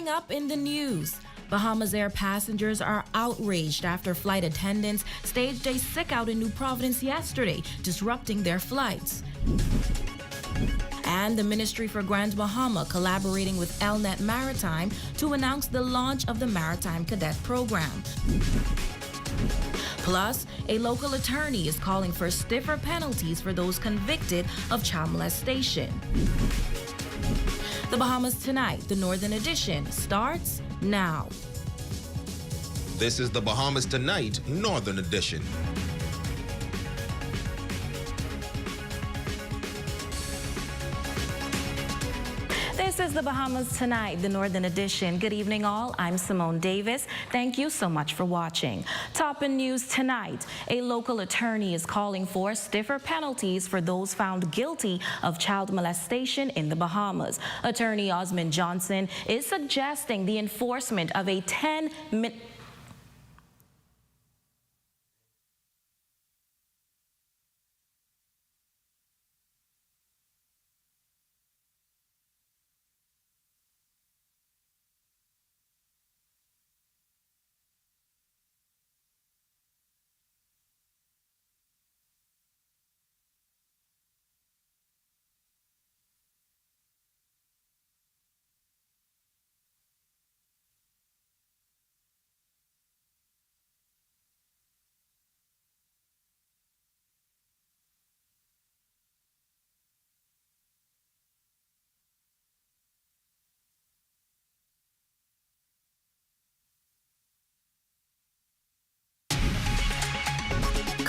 Coming up in the news, Bahamasair passengers are outraged after flight attendants staged a sick-out in New Providence yesterday, disrupting their flights. And the Ministry for Grand Bahama collaborating with LNet Maritime to announce the launch of the Maritime cadet program. Plus, a local attorney is calling for stiffer penalties for those convicted of child molestation. The Bahamas Tonight, the Northern Edition, starts now. This is the Bahamas Tonight, Northern Edition. This is the Bahamas Tonight, the Northern Edition. Good evening, all. I'm Simone Davis. Thank you so much for watching. Top in news tonight, a local attorney is calling for stiffer penalties for those found guilty of child molestation in the Bahamas. Attorney Osmond Johnson is suggesting the enforcement of a 10-minute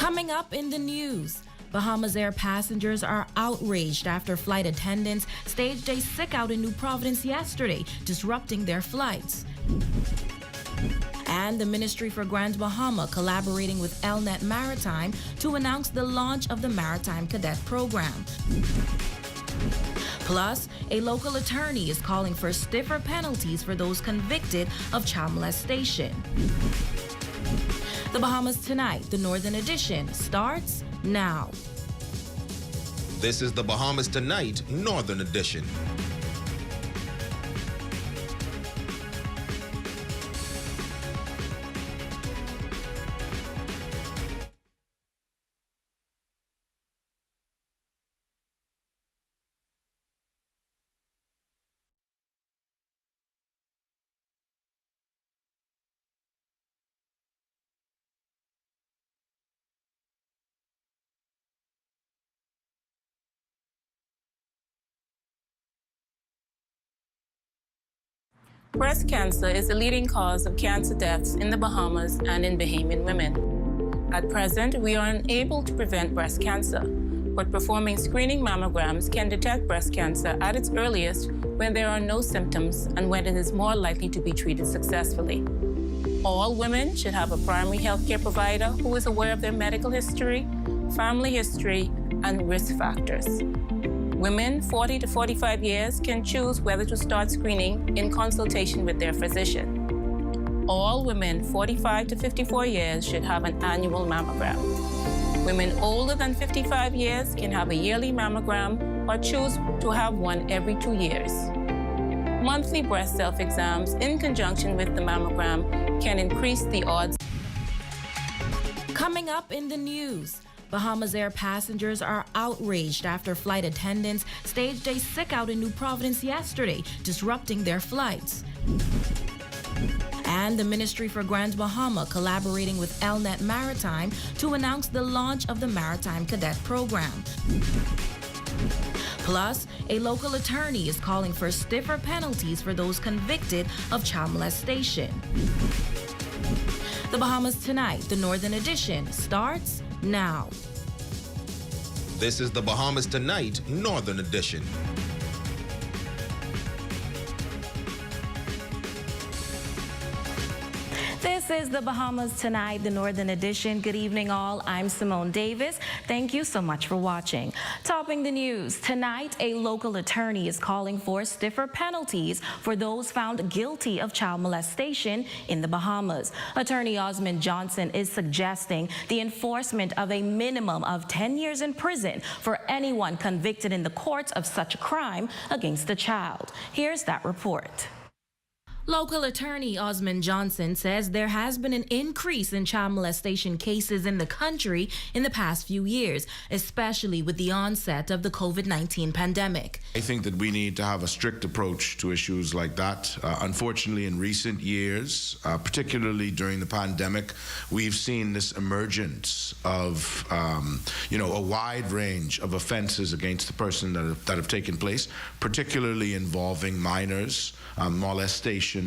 Coming up in the news, Bahamasair passengers are outraged after flight attendants staged a sick-out in New Providence yesterday, disrupting their flights. And the Ministry for Grand Bahama collaborating with LNet Maritime to announce the launch of the Maritime cadet program. Plus, a local attorney is calling for stiffer penalties for those convicted of child molestation. The Bahamas Tonight, the Northern Edition, starts now. This is the Bahamas Tonight, Northern Edition. Breast cancer is the leading cause of cancer deaths in the Bahamas and in Bahamian women. At present, we are unable to prevent breast cancer, but performing screening mammograms can detect breast cancer at its earliest when there are no symptoms and when it is more likely to be treated successfully. All women should have a primary healthcare provider who is aware of their medical history, family history, and risk factors. Women 40 to 45 years can choose whether to start screening in consultation with their physician. All women 45 to 54 years should have an annual mammogram. Women older than 55 years can have a yearly mammogram or choose to have one every 2 years. Monthly breast self-exams in conjunction with the mammogram can increase the odds. Coming up in the news, Bahamasair passengers are outraged after flight attendants staged a sick-out in New Providence yesterday, disrupting their flights. And the Ministry for Grand Bahama collaborating with LNet Maritime to announce the launch of the Maritime cadet program. Plus, a local attorney is calling for stiffer penalties for those convicted of child molestation. The Bahamas Tonight, the Northern Edition, starts now. This is the Bahamas Tonight, Northern Edition. This is the Bahamas Tonight, the Northern Edition. Good evening, all. I'm Simone Davis. Thank you so much for watching. Topping the news, tonight, a local attorney is calling for stiffer penalties for those found guilty of child molestation in the Bahamas. Attorney Osmond Johnson is suggesting the enforcement of a minimum of 10 years in prison for anyone convicted in the courts of such a crime against a child. Here's that report. Local attorney Osmond Johnson says there has been an increase in child molestation cases in the country in the past few years, especially with the onset of the COVID-19 pandemic. I think that we need to have a strict approach to issues like that. Unfortunately, in recent years, particularly during the pandemic, we've seen this emergence of, a wide range of offenses against the person that have taken place, particularly involving minors, molestation,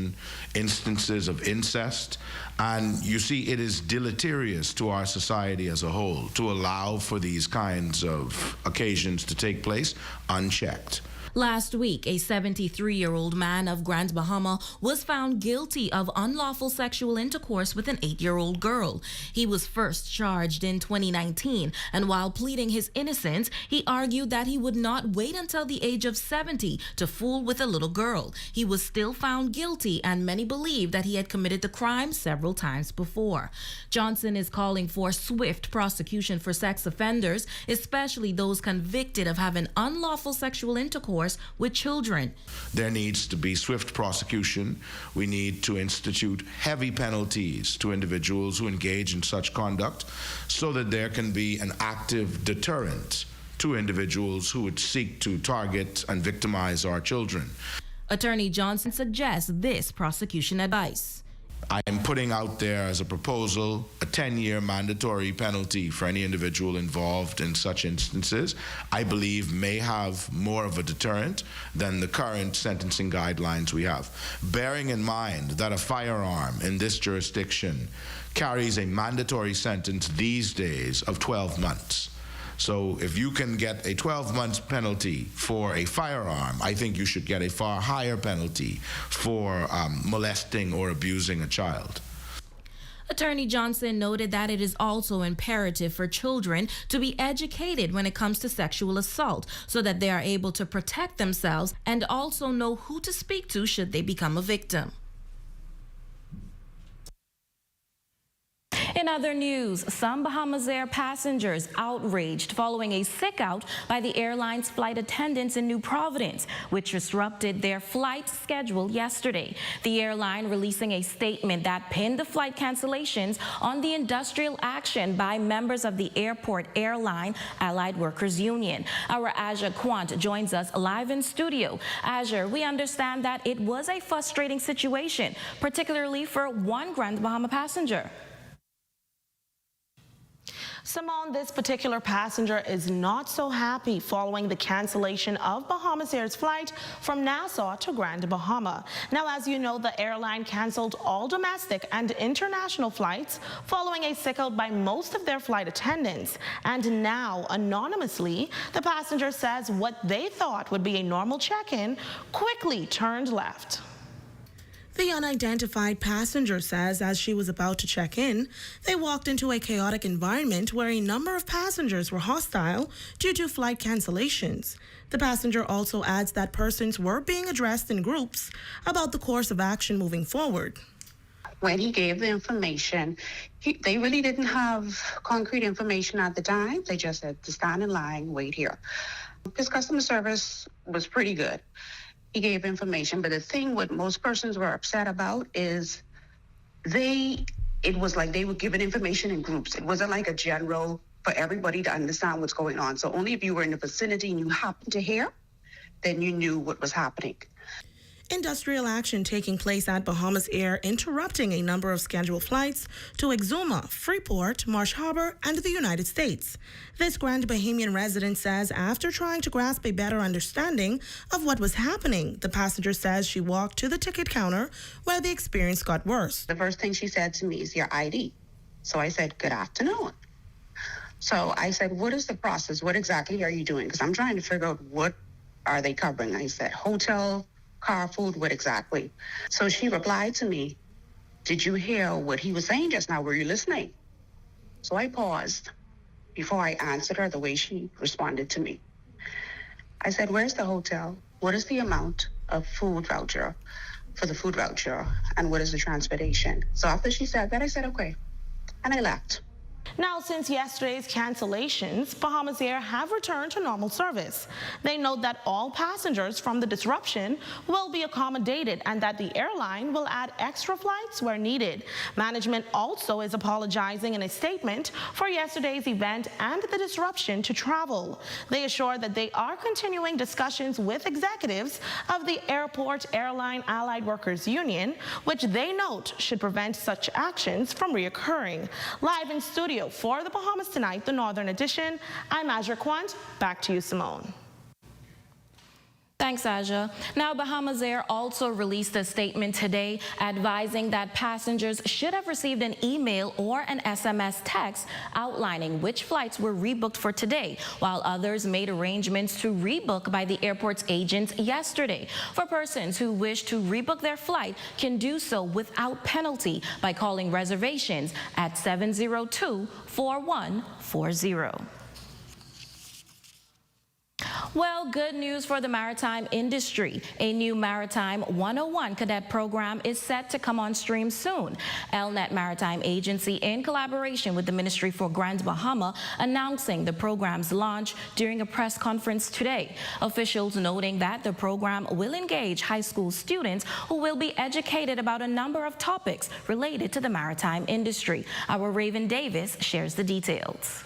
instances of incest. And you see, it is deleterious to our society as a whole to allow for these kinds of occasions to take place unchecked. Last week, a 73-year-old man of Grand Bahama was found guilty of unlawful sexual intercourse with an 8-year-old girl. He was first charged in 2019, and while pleading his innocence, he argued that he would not wait until the age of 70 to fool with a little girl. He was still found guilty, and many believe that he had committed the crime several times before. Johnson is calling for swift prosecution for sex offenders, especially those convicted of having unlawful sexual intercourse with children. There needs to be swift prosecution. We need to institute heavy penalties to individuals who engage in such conduct so that there can be an active deterrent to individuals who would seek to target and victimize our children. Attorney Johnson suggests this prosecution advice. I am putting out there as a proposal a 10-year mandatory penalty for any individual involved in such instances. I believe may have more of a deterrent than the current sentencing guidelines we have. Bearing in mind that a firearm in this jurisdiction carries a mandatory sentence these days of 12 months. So if you can get a 12-month penalty for a firearm, I think you should get a far higher penalty for molesting or abusing a child. Attorney Johnson noted that it is also imperative for children to be educated when it comes to sexual assault so that they are able to protect themselves and also know who to speak to should they become a victim. In other news, some Bahamasair passengers outraged following a sick-out by the airline's flight attendants in New Providence, which disrupted their flight schedule yesterday. The airline releasing a statement that pinned the flight cancellations on the industrial action by members of the Airport Airline Allied Workers Union. Our Aja Quant joins us live in studio. Aja, we understand that it was a frustrating situation, particularly for one Grand Bahama passenger. Simone, this particular passenger is not so happy following the cancellation of Bahamasair's flight from Nassau to Grand Bahama. Now, as you know, the airline canceled all domestic and international flights following a sick-out by most of their flight attendants. And now, anonymously, the passenger says what they thought would be a normal check-in quickly turned left. The unidentified passenger says as she was about to check in, they walked into a chaotic environment where a number of passengers were hostile due to flight cancellations. The passenger also adds that persons were being addressed in groups about the course of action moving forward. When he gave the information, they really didn't have concrete information at the time. They just said to stand in line, wait here. His customer service was pretty good. He gave information, but the thing what most persons were upset about is it was like they were given information in groups. It wasn't like a general for everybody to understand what's going on. So only if you were in the vicinity and you happened to hear, then you knew what was happening. Industrial action taking place at Bahamasair, interrupting a number of scheduled flights to Exuma, Freeport, Marsh Harbor, and the United States. This Grand Bahamian resident says after trying to grasp a better understanding of what was happening, the passenger says she walked to the ticket counter where the experience got worse. The first thing she said to me is your ID. So I said, good afternoon. So I said, what is the process? What exactly are you doing? Because I'm trying to figure out what are they covering. I said, hotel, car, food, what exactly? So she replied to me, did you hear what he was saying just now? Were you listening? So I paused before I answered her the way she responded to me. I said, where's the hotel? What is the amount of food voucher for the food voucher? And what is the transportation? So after she said that, I said, okay. And I left. Now, since yesterday's cancellations, Bahamasair have returned to normal service. They note that all passengers from the disruption will be accommodated and that the airline will add extra flights where needed. Management also is apologizing in a statement for yesterday's event and the disruption to travel. They assure that they are continuing discussions with executives of the Airport Airline Allied Workers Union, which they note should prevent such actions from reoccurring. Live in studio for the Bahamas Tonight, the Northern Edition, I'm Aja Quant. Back to you, Simone. Thanks, Aja. Now, Bahamasair also released a statement today advising that passengers should have received an email or an SMS text outlining which flights were rebooked for today, while others made arrangements to rebook by the airport's agents yesterday. For persons who wish to rebook their flight can do so without penalty by calling reservations at 702-4140. Well, good news for the maritime industry. A new Maritime 101 cadet program is set to come on stream soon. LNet Maritime Agency, in collaboration with the Ministry for Grand Bahama, announcing the program's launch during a press conference today. Officials noting that the program will engage high school students who will be educated about a number of topics related to the maritime industry. Our Raven Davis shares the details.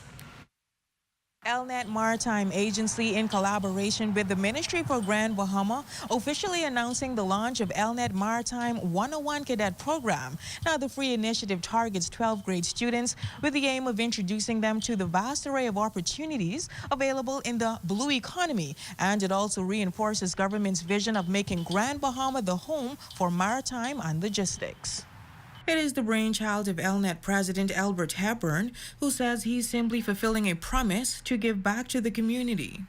LNet Maritime Agency, in collaboration with the Ministry for Grand Bahama, officially announcing the launch of LNet Maritime 101 Cadet Program. Now, the free initiative targets 12th grade students with the aim of introducing them to the vast array of opportunities available in the blue economy. And it also reinforces government's vision of making Grand Bahama the home for maritime and logistics. It is the brainchild of LNet President Albert Hepburn, who says he's simply fulfilling a promise to give back to the community.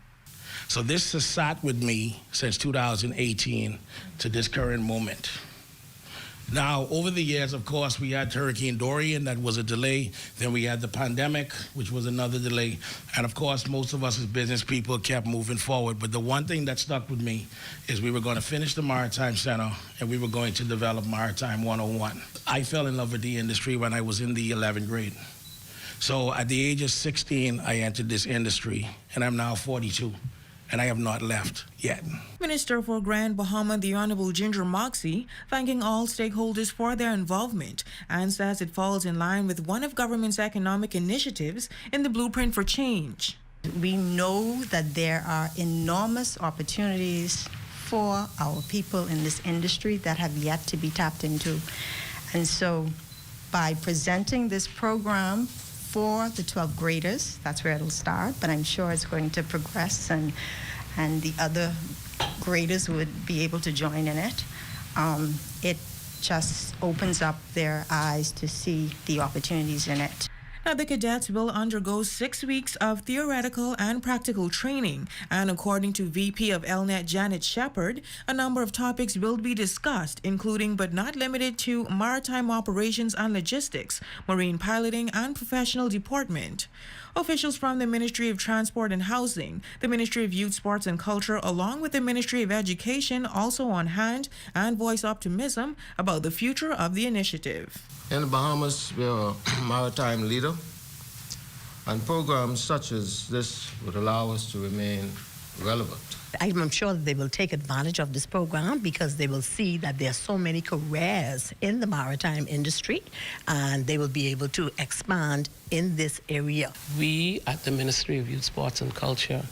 So this has sat with me since 2018 to this current moment. Now, over the years, of course, we had Hurricane Dorian, that was a delay. Then we had the pandemic, which was another delay. And of course, most of us as business people kept moving forward. But the one thing that stuck with me is we were going to finish the Maritime Center and we were going to develop Maritime 101. I fell in love with the industry when I was in the 11th grade. So at the age of 16, I entered this industry, and I'm now 42. And I have not left yet. Minister for Grand Bahama, the Honorable Ginger Moxie, thanking all stakeholders for their involvement and says it falls in line with one of government's economic initiatives in the Blueprint for Change. We know that there are enormous opportunities for our people in this industry that have yet to be tapped into. And so by presenting this program for the 12th graders, that's where it'll start, but I'm sure it's going to progress and the other graders would be able to join in it. It just opens up their eyes to see the opportunities in it. Now, the cadets will undergo 6 weeks of theoretical and practical training, and according to VP of LNet Janet Shepard, a number of topics will be discussed, including but not limited to maritime operations and logistics, marine piloting, and professional deportment. Officials from the Ministry of Transport and Housing, the Ministry of Youth, Sports and Culture, along with the Ministry of Education, also on hand and voice optimism about the future of the initiative. In the Bahamas, we are a maritime leader, and programs such as this would allow us to remain relevant. I'm sure that they will take advantage of this program because they will see that there are so many careers in the maritime industry, and they will be able to expand in this area. We at the Ministry of Youth, Sports and Culture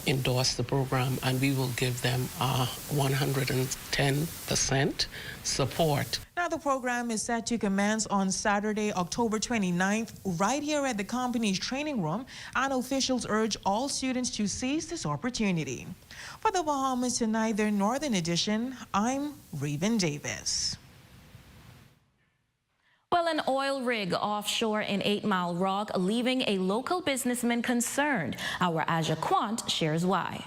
endorse the program, and we will give them 110% support. Now, the program is set to commence on Saturday, October 29th, right here at the company's training room, and officials urge all students to seize this opportunity. For the Bahamas Tonight, their Northern Edition, I'm Raven Davis. Well, an oil rig offshore in 8 Mile Rock, leaving a local businessman concerned. Our Aja Quant shares why.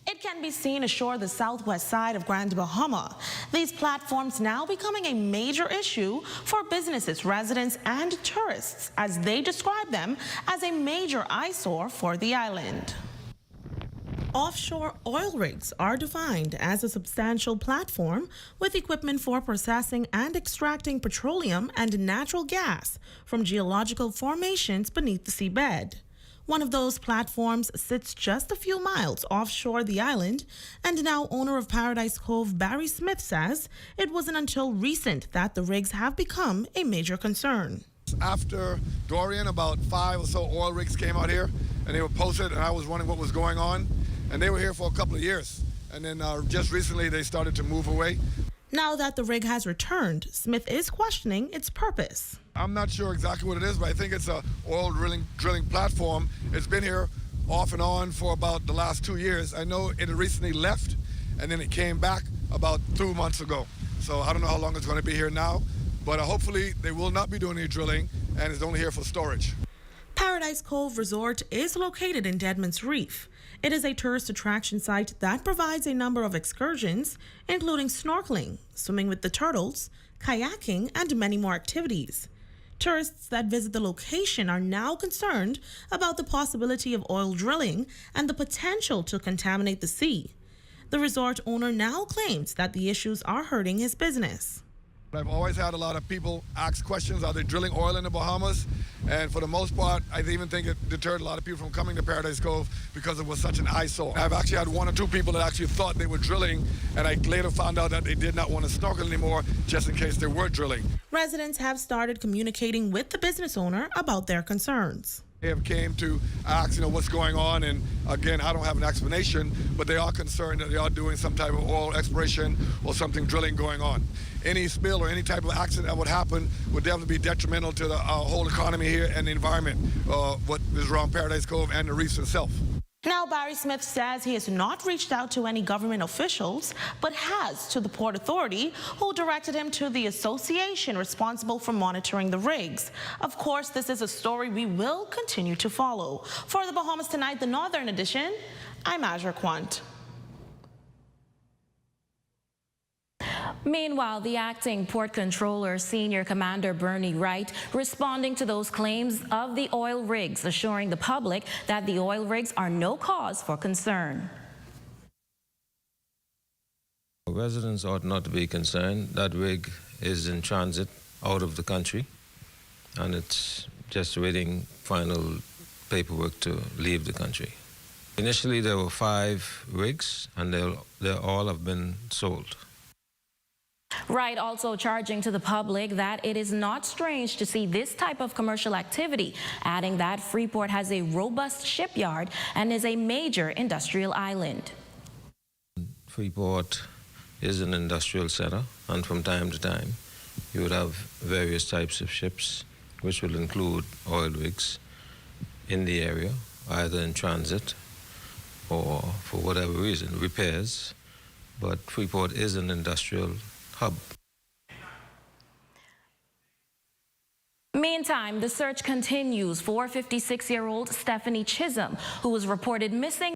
It can be seen ashore the southwest side of Grand Bahama. These platforms now becoming a major issue for businesses, residents, and tourists, as they describe them as a major eyesore for the island. Offshore oil rigs are defined as a substantial platform with equipment for processing and extracting petroleum and natural gas from geological formations beneath the seabed. One of those platforms sits just a few miles offshore the island, and now owner of Paradise Cove, Barry Smith, says it wasn't until recent that the rigs have become a major concern. After Dorian, about 5 or so oil rigs came out here, and they were posted, and I was wondering what was going on. And they were here for a couple of years. And then just recently, they started to move away. Now that the rig has returned, Smith is questioning its purpose. I'm not sure exactly what it is, but I think it's a oil drilling platform. It's been here off and on for about the last 2 years. I know it recently left, and then it came back about 2 months ago. So I don't know how long it's going to be here now, but hopefully they will not be doing any drilling, and it's only here for storage. Paradise Cove Resort is located in Deadman's Reef. It is a tourist attraction site that provides a number of excursions, including snorkeling, swimming with the turtles, kayaking, and many more activities. Tourists that visit the location are now concerned about the possibility of oil drilling and the potential to contaminate the sea. The resort owner now claims that the issues are hurting his business. I've always had a lot of people ask questions, are they drilling oil in the Bahamas? And for the most part, I even think it deterred a lot of people from coming to Paradise Cove because it was such an eyesore. I've actually had 1 or 2 people that actually thought they were drilling, and I later found out that they did not want to snorkel anymore just in case they were drilling. Residents have started communicating with the business owner about their concerns. They have came to ask, what's going on, and again, I don't have an explanation, but they are concerned that they are doing some type of oil exploration or something drilling going on. Any spill or any type of accident that would happen would definitely be detrimental to the whole economy here and the environment, what is around Paradise Cove and the reefs itself. Now, Barry Smith says he has not reached out to any government officials, but has to the Port Authority, who directed him to the association responsible for monitoring the rigs. Of course, this is a story we will continue to follow. For the Bahamas Tonight, the Northern Edition, I'm Azure Quant. Meanwhile, the acting port controller, Senior Commander Bernie Wright, responding to those claims of the oil rigs, assuring the public that the oil rigs are no cause for concern. Residents ought not to be concerned. That rig is in transit out of the country, and it's just waiting final paperwork to leave the country. Initially, there were 5 rigs, and they all have been sold. Wright also charging to the public that it is not strange to see this type of commercial activity, adding that Freeport has a robust shipyard and is a major industrial island. Freeport is an industrial center, and from time to time, you would have various types of ships, which will include oil rigs in the area, either in transit or, for whatever reason, repairs. But Freeport is an industrial hub. Meantime, the search continues for 56-year-old Stephanie Chisholm, who was reported missing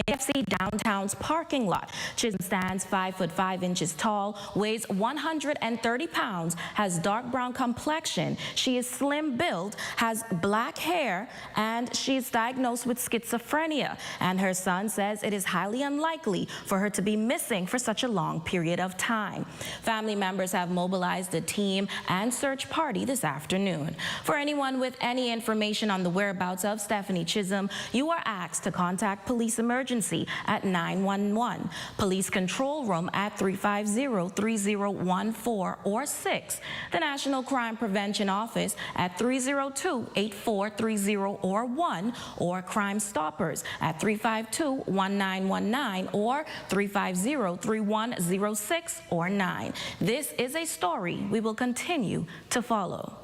FC Downtown's parking lot. Chisholm stands 5'5" tall, weighs 130 pounds, has dark brown complexion. She is slim built, has black hair, and she is diagnosed with schizophrenia. And her son says it is highly unlikely for her to be missing for such a long period of time. Family members have mobilized a team and search party this afternoon. For anyone with any information on the whereabouts of Stephanie Chisholm, you are asked to contact police emergency at 911, police control room at 350-3014 or 6, the National Crime Prevention Office at 302-8430 or 1, or Crime Stoppers at 352-1919 or 350-3106 or 9. This is a story we will continue to follow.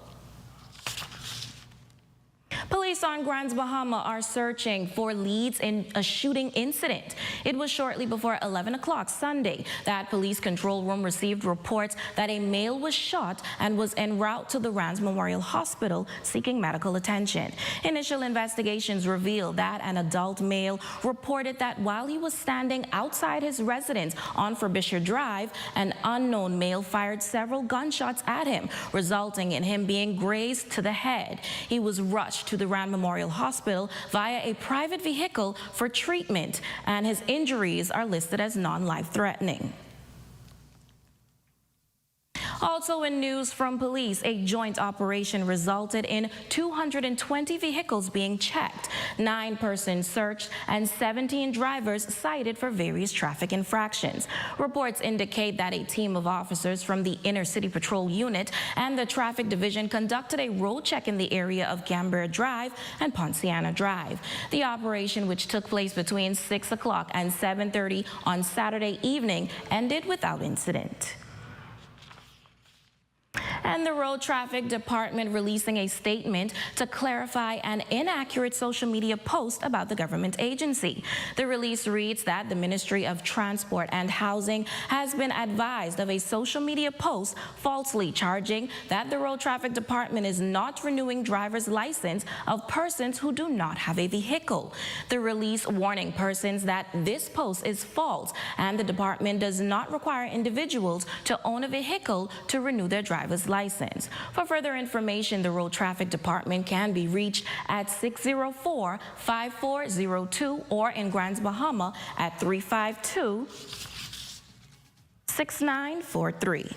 Police Police on Grand Bahama are searching for leads in a shooting incident. It was shortly before 11 o'clock Sunday that police control room received reports that a male was shot and was en route to the Rand's Memorial Hospital seeking medical attention. Initial investigations revealed that an adult male reported that while he was standing outside his residence on Frobisher Drive, an unknown male fired several gunshots at him, resulting in him being grazed to the head. He was rushed to the Rand Memorial Hospital via a private vehicle for treatment, and his injuries are listed as non-life-threatening. Also in news from police, a joint operation resulted in 220 vehicles being checked, 9 persons searched, and 17 drivers cited for various traffic infractions. Reports indicate that a team of officers from the Inner City Patrol Unit and the Traffic Division conducted a road check in the area of Canberra Drive and Ponciana Drive. The operation, which took place between 6 o'clock and 7:30 on Saturday evening, ended without incident. And the Road Traffic Department releasing a statement to clarify an inaccurate social media post about the government agency. The release reads that the Ministry of Transport and Housing has been advised of a social media post falsely charging that the Road Traffic Department is not renewing driver's license of persons who do not have a vehicle. The release warning persons that this post is false and the department does not require individuals to own a vehicle to renew their driver's license. For further information, the Road Traffic Department can be reached at 604-5402 or in Grand Bahama at 352-6943.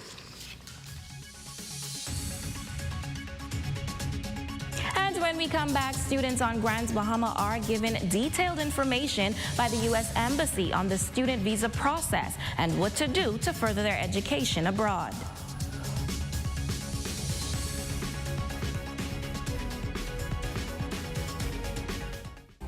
And when we come back, students on Grand Bahama are given detailed information by the U.S. Embassy on the student visa process and what to do to further their education abroad.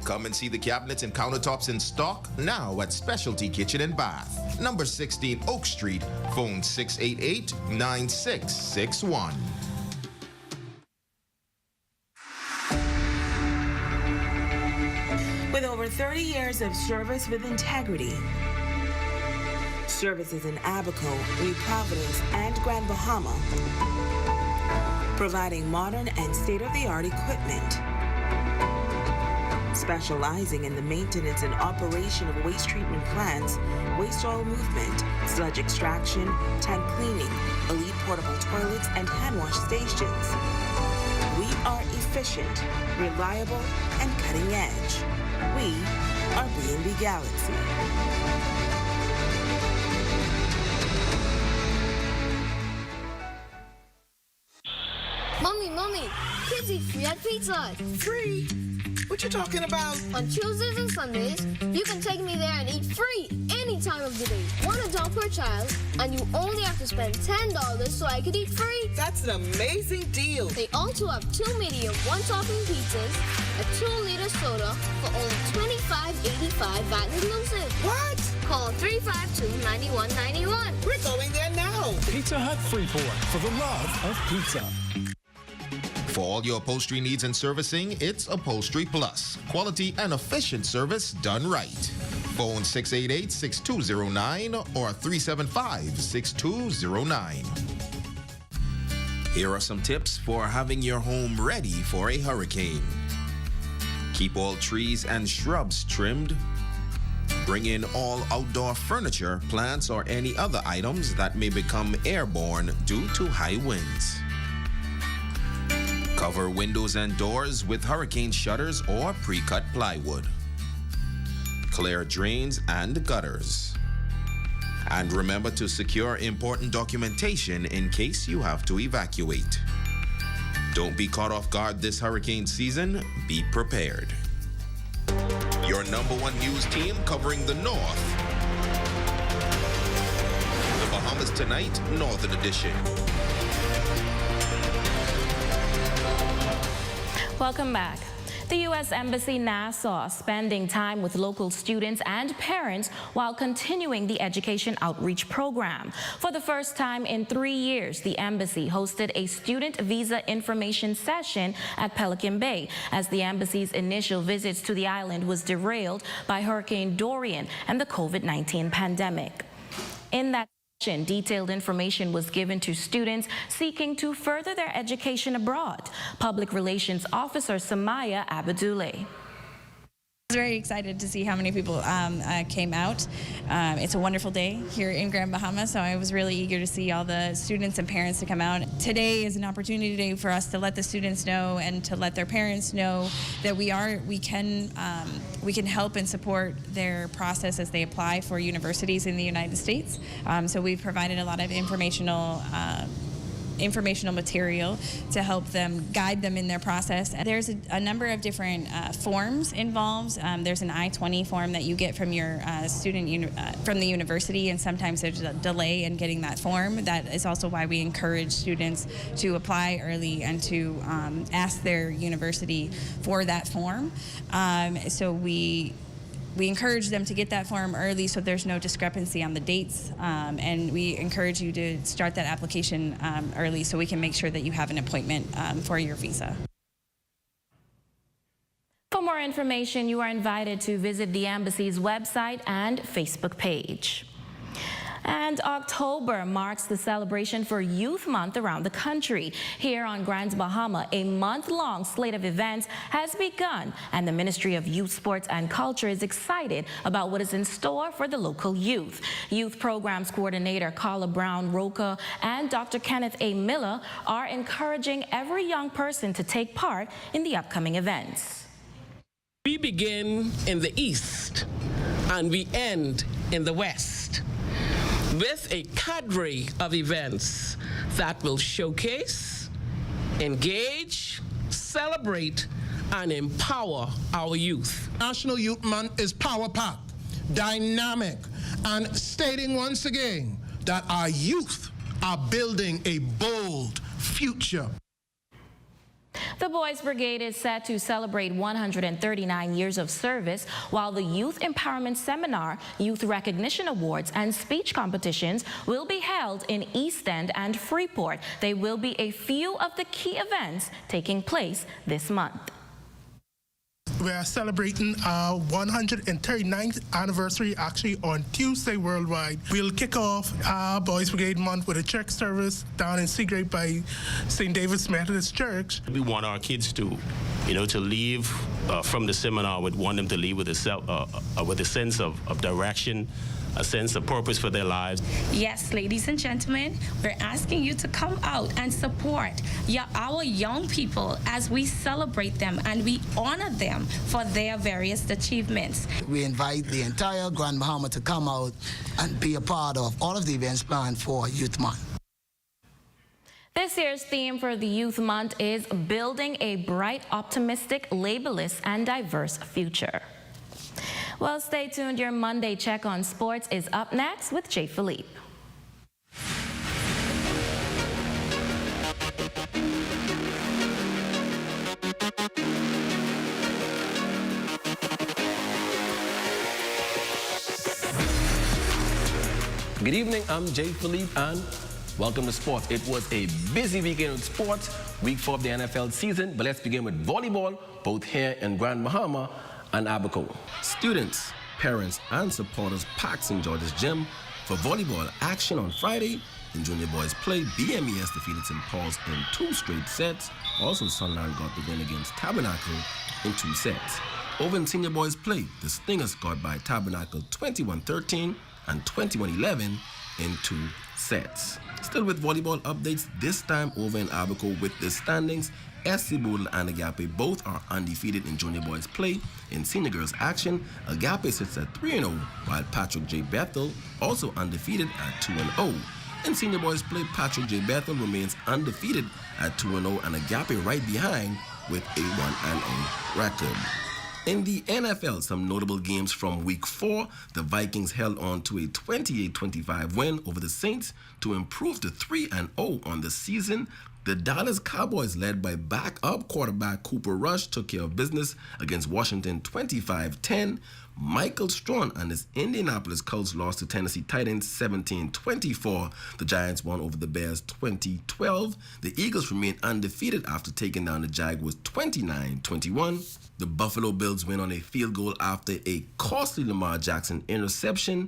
Come and see the cabinets and countertops in stock now at Specialty Kitchen and Bath, number 16 Oak Street, phone 688-9661. With over 30 years of service with integrity, services in Abaco, New Providence, and Grand Bahama, providing modern and state-of-the-art equipment, specializing in the maintenance and operation of waste treatment plants, waste oil movement, sludge extraction, tank cleaning, elite portable toilets, and hand wash stations. We are efficient, reliable, and cutting edge. We are B&B Galaxy. Mommy, kids eat free at Pizza Hut. Free? What you talking about? On Tuesdays and Sundays, you can take me there and eat free any time of the day. $1 per child, and you only have to spend $10 so I could eat free. That's an amazing deal. They also have 2 medium, 1-topping pizzas, a 2-liter soda for only $25.85 VAT inclusive. What? Call 352-9191. We're going there now. Pizza Hut Freeport, for the love of pizza. For all your upholstery needs and servicing, it's Upholstery Plus. Quality and efficient service done right. Phone 688-6209 or 375-6209. Here are some tips for having your home ready for a hurricane. Keep all trees and shrubs trimmed. Bring in all outdoor furniture, plants, or any other items that may become airborne due to high winds. Cover windows and doors with hurricane shutters or pre-cut plywood. Clear drains and gutters. And remember to secure important documentation in case you have to evacuate. Don't be caught off guard this hurricane season. Be prepared. Your #1 news team covering the North. The Bahamas Tonight, Northern Edition. Welcome back. The U.S. Embassy Nassau spending time with local students and parents while continuing the education outreach program. For the first time in 3 years, the embassy hosted a student visa information session at Pelican Bay as the embassy's initial visits to the island was derailed by Hurricane Dorian and the COVID-19 pandemic. In that session, detailed information was given to students seeking to further their education abroad. Public Relations Officer Samaya Abadule. I was very excited to see how many people came out. It's a wonderful day here in Grand Bahama, so I was really eager to see all the students and parents to come out. Today is an opportunity for us to let the students know and to let their parents know that we can help and support their process as they apply for universities in the United States. So we've provided a lot of informational material to help them, guide them in their process. There's a number of different forms involved. There's an I-20 form that you get from your from the university, and sometimes there's a delay in getting that form. That is also why we encourage students to apply early and to ask their university for that form. So we encourage them to get that form early so there's no discrepancy on the dates, and we encourage you to start that application early so we can make sure that you have an appointment for your visa. For more information, you are invited to visit the embassy's website and Facebook page. And October marks the celebration for Youth Month around the country. Here on Grand Bahama, a month-long slate of events has begun, and the Ministry of Youth, Sports and Culture is excited about what is in store for the local youth. Youth Programs Coordinator Carla Brown-Roca and Dr. Kenneth A. Miller are encouraging every young person to take part in the upcoming events. We begin in the East and we end in the West, with a cadre of events that will showcase, engage, celebrate, and empower our youth. National Youth Month is power-packed, dynamic, and stating once again that our youth are building a bold future. The Boys Brigade is set to celebrate 139 years of service, while the Youth Empowerment Seminar, Youth Recognition Awards, and speech competitions will be held in East End and Freeport. They will be a few of the key events taking place this month. We are celebrating our 139th anniversary actually on Tuesday worldwide. We'll kick off our Boys Brigade Month with a church service down in Seagrave by St. David's Methodist Church. We want our kids to leave from the seminar. We want them to leave with a sense of direction, a sense of purpose for their lives. Yes, ladies and gentlemen, we're asking you to come out and support our young people as we celebrate them and we honor them for their various achievements. We invite the entire Grand Bahama to come out and be a part of all of the events planned for Youth Month. This year's theme for the Youth Month is Building a Bright, Optimistic, Labelless, and Diverse Future. Well, stay tuned. Your Monday Check on Sports is up next with Jay Philippe. Good evening, I'm Jay Philippe and welcome to sports. It was a busy weekend with sports, week 4 of the NFL season, but let's begin with volleyball, both here in Grand Bahama and Abaco. Students, parents, and supporters packed St. George's Gym for volleyball action on Friday. In junior boys play, BMES defeated St. Paul's in 2 straight sets. Also, Sunland got the win against Tabernacle in 2 sets. Over in senior boys play, the Stingers got by Tabernacle 21-13 and 21-11 in 2 sets. Still with volleyball updates, this time over in Abaco with the standings. SC Boodle and Agape both are undefeated in junior boys play. In senior girls action, Agape sits at 3-0, while Patrick J. Bethel also undefeated at 2-0. In senior boys play, Patrick J. Bethel remains undefeated at 2-0 and Agape right behind with a 1-0 record. In the NFL, some notable games from Week 4, the Vikings held on to a 28-25 win over the Saints to improve to 3-0 on the season. The Dallas Cowboys, led by backup quarterback Cooper Rush, took care of business against Washington 25-10. Michael Strawn and his Indianapolis Colts lost to Tennessee Titans 17-24. The Giants won over the Bears 20-12. The Eagles remained undefeated after taking down the Jaguars 29-21. The Buffalo Bills win on a field goal after a costly Lamar Jackson interception.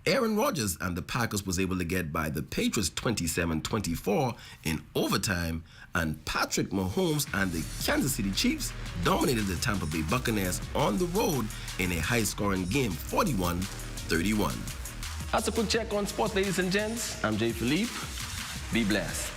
Aaron Rodgers and the Packers was able to get by the Patriots 27-24 in overtime, and Patrick Mahomes and the Kansas City Chiefs dominated the Tampa Bay Buccaneers on the road in a high-scoring game, 41-31. That's a quick check on sports, ladies and gents. I'm Jay Philippe. Be blessed.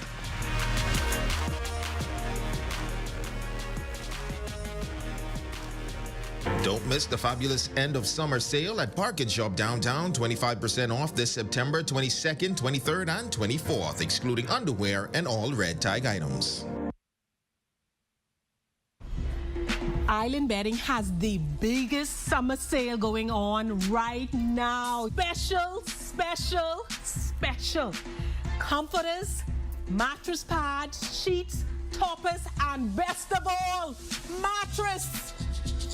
Don't miss the fabulous end of summer sale at Park & Shop downtown. 25% off this September 22nd, 23rd, and 24th, excluding underwear and all red tag items. Island Bedding has the biggest summer sale going on right now. Special. Comforters, mattress pads, sheets, toppers, and best of all, mattress.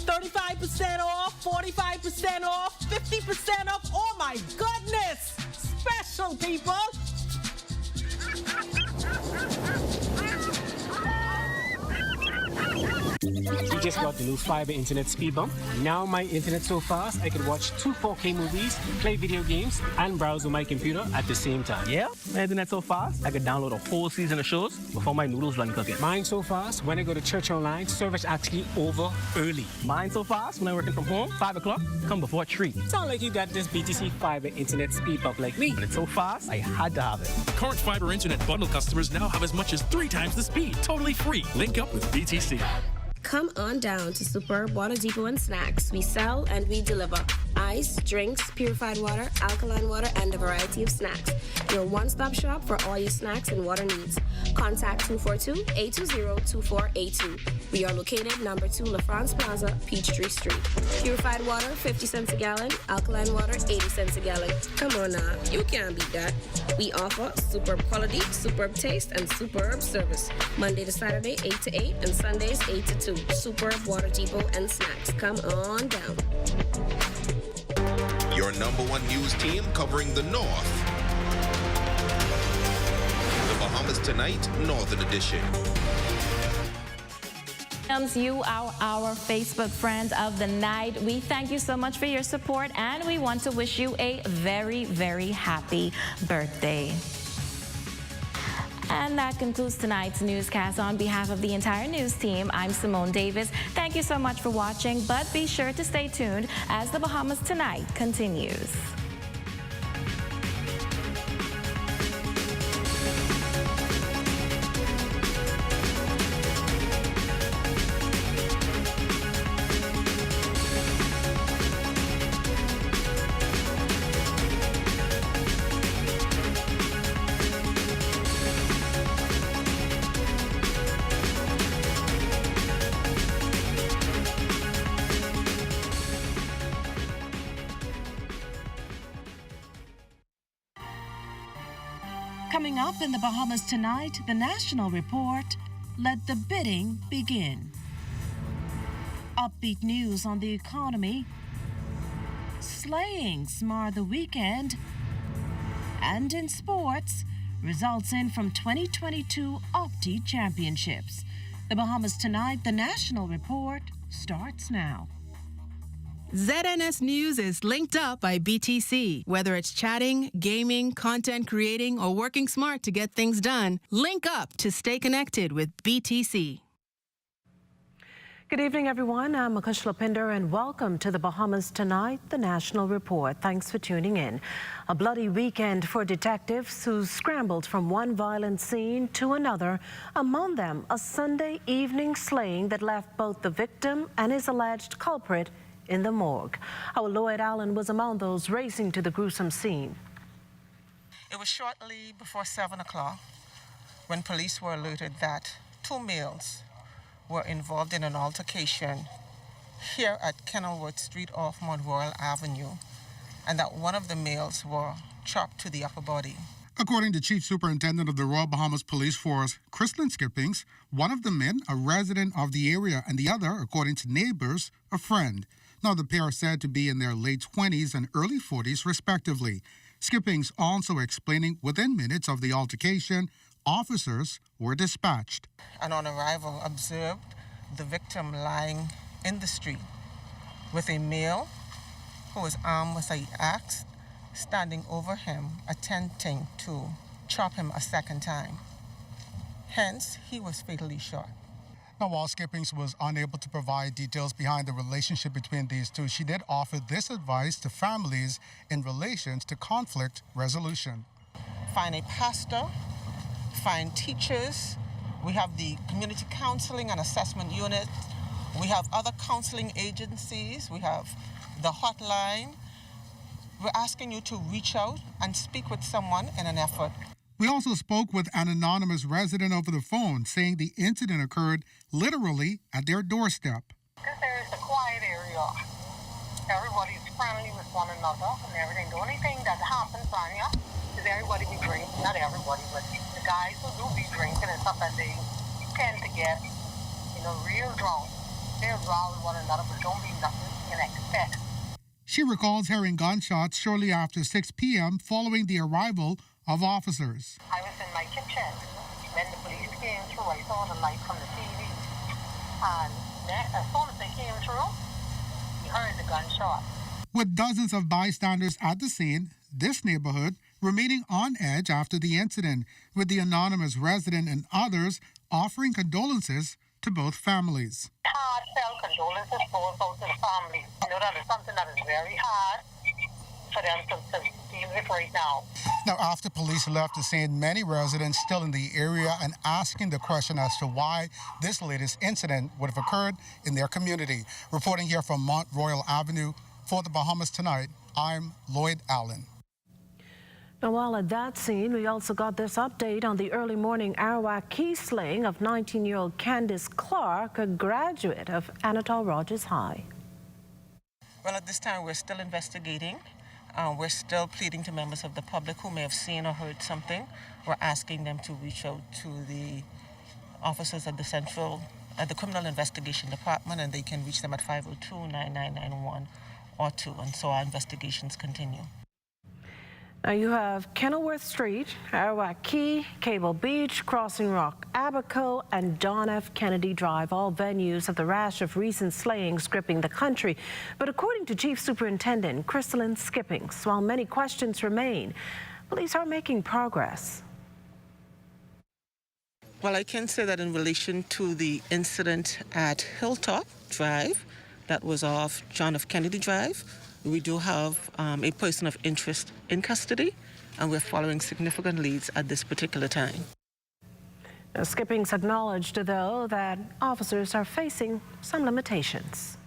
35% off, 45% off, 50% off. Oh my goodness! Special, people! We just got the new fiber internet speed bump. Now my internet so fast I can watch 2 4K movies, play video games, and browse on my computer at the same time. Yeah, my internet so fast I could download a whole season of shows before my noodles run cooking. Mine so fast when I go to church online, service actually over early. Mine so fast when I'm working from home, 5 o'clock, come before 3. Sound like you got this BTC fiber internet speed bump like me. But it's so fast, I had to have it. Current fiber internet bundle customers now have as much as 3 times the speed. Totally free. Link up with BTC. Come on down to Superb Water Depot and Snacks. We sell and we deliver ice, drinks, purified water, alkaline water, and a variety of snacks. Your one-stop shop for all your snacks and water needs. Contact 242-820-2482. We are located number 2 La France Plaza, Peachtree Street. Purified water, 50 cents a gallon. Alkaline water, 80 cents a gallon. Come on now, you can't beat that. We offer superb quality, superb taste, and superb service. Monday to Saturday, 8 to 8, and Sundays, 8 to 2. Superb Water Depot and Snacks. Come on down. Your #1 news team covering the North. The Bahamas Tonight, Northern Edition. You are our Facebook friends of the night. We thank you so much for your support, and we want to wish you a very, very happy birthday. And that concludes tonight's newscast. On behalf of the entire news team, I'm Simone Davis. Thank you so much for watching, but be sure to stay tuned as the Bahamas Tonight continues. Coming up in the Bahamas Tonight, the National Report, let the bidding begin. Upbeat news on the economy. Slayings mar the weekend. And in sports, results in from 2022 Opti Championships. The Bahamas Tonight, the National Report, starts now. ZNS News is linked up by BTC. Whether it's chatting, gaming, content creating, or working smart to get things done, link up to stay connected with BTC. Good evening, everyone. I'm Akush Lapinder, and welcome to the Bahamas Tonight, the National Report. Thanks for tuning in. A bloody weekend for detectives who scrambled from one violent scene to another, among them a Sunday evening slaying that left both the victim and his alleged culprit in the morgue. Our Lloyd Allen was among those racing to the gruesome scene. It was shortly before 7 o'clock when police were alerted that 2 males were involved in an altercation here at Kenilworth Street off Mount Royal Avenue, and that one of the males were chopped to the upper body. According to Chief Superintendent of the Royal Bahamas Police Force, Crystalline Skippings, one of the men a resident of the area and the other, according to neighbors, a friend. Now the pair are said to be in their late 20s and early 40s respectively. Skippings also explaining within minutes of the altercation, officers were dispatched. And on arrival observed the victim lying in the street with a male who was armed with an axe standing over him, attempting to chop him a second time. Hence, he was fatally shot. Now, while Skippings was unable to provide details behind the relationship between these two, she did offer this advice to families in relation to conflict resolution. Find a pastor, find teachers. We have the community counseling and assessment unit. We have other counseling agencies. We have the hotline. We're asking you to reach out and speak with someone in an effort. We also spoke with an anonymous resident over the phone, saying the incident occurred literally at their doorstep. This area is a quiet area. Everybody's friendly with one another and everything. The only thing that happens on here is everybody be drinking. Not everybody, but the guys who do be drinking and stuff, that they tend to get, real drunk. They're raw with one another, but don't be nothing in excess. She recalls hearing gunshots shortly after 6 p.m. following the arrival of officers. I was in my kitchen when the police came through. I saw the light from the TV. And as soon as they came through, we heard the gunshot. With dozens of bystanders at the scene, this neighborhood remaining on edge after the incident, with the anonymous resident and others offering condolences to both families. Heartfelt condolences goes out to the family. That is something that is very hard for them to deal with right now. Now, after police left the scene, many residents still in the area and asking the question as to why this latest incident would have occurred in their community. Reporting here from Mount Royal Avenue for the Bahamas Tonight, I'm Lloyd Allen. Now, while at that scene, we also got this update on the early morning Arawak key slaying of 19-year-old Candice Clark, a graduate of Anatole Rogers High. Well, at this time, we're still investigating. We're still pleading to members of the public who may have seen or heard something. We're asking them to reach out to the officers at the Criminal Investigation Department, and they can reach them at 502-9991 or 2, and so our investigations continue. Now you have Kenilworth Street, Arawak Key, Cable Beach, Crossing Rock, Abaco, and John F. Kennedy Drive, all venues of the rash of recent slayings gripping the country. But according to Chief Superintendent Crystalline Skippings, while many questions remain, police are making progress. Well, I can say that in relation to the incident at Hilltop Drive, that was off John F. Kennedy Drive, we do have a person of interest in custody, and we're following significant leads at this particular time. Now, Skippings acknowledged, though, that officers are facing some limitations.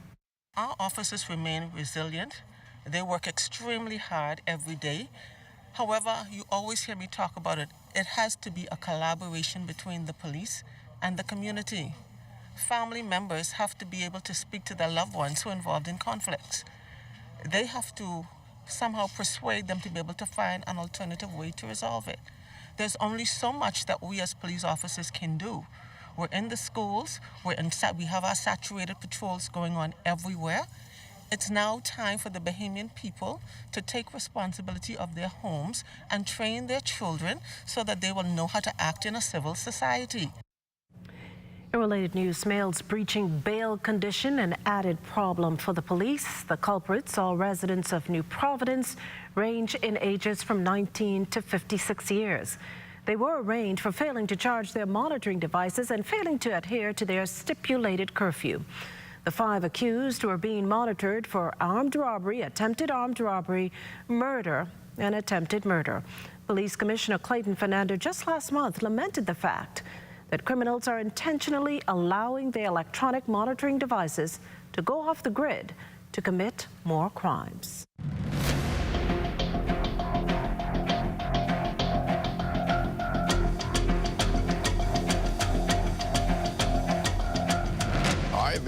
Our officers remain resilient. They work extremely hard every day. However, you always hear me talk about it. It has to be a collaboration between the police and the community. Family members have to be able to speak to their loved ones who are involved in conflicts. They have to somehow persuade them to be able to find an alternative way to resolve it. There's only so much that we as police officers can do. We're in the schools, we have our saturated patrols going on everywhere. It's now time for the Bahamian people to take responsibility of their homes and train their children so that they will know how to act in a civil society. In related news, males breaching bail condition, an added problem for the police. The culprits, all residents of New Providence, range in ages from 19 to 56 years. They were arraigned for failing to charge their monitoring devices and failing to adhere to their stipulated curfew. The 5 accused were being monitored for armed robbery, attempted armed robbery, murder, and attempted murder. Police Commissioner Clayton Fernando just last month lamented the fact that criminals are intentionally allowing their electronic monitoring devices to go off the grid to commit more crimes.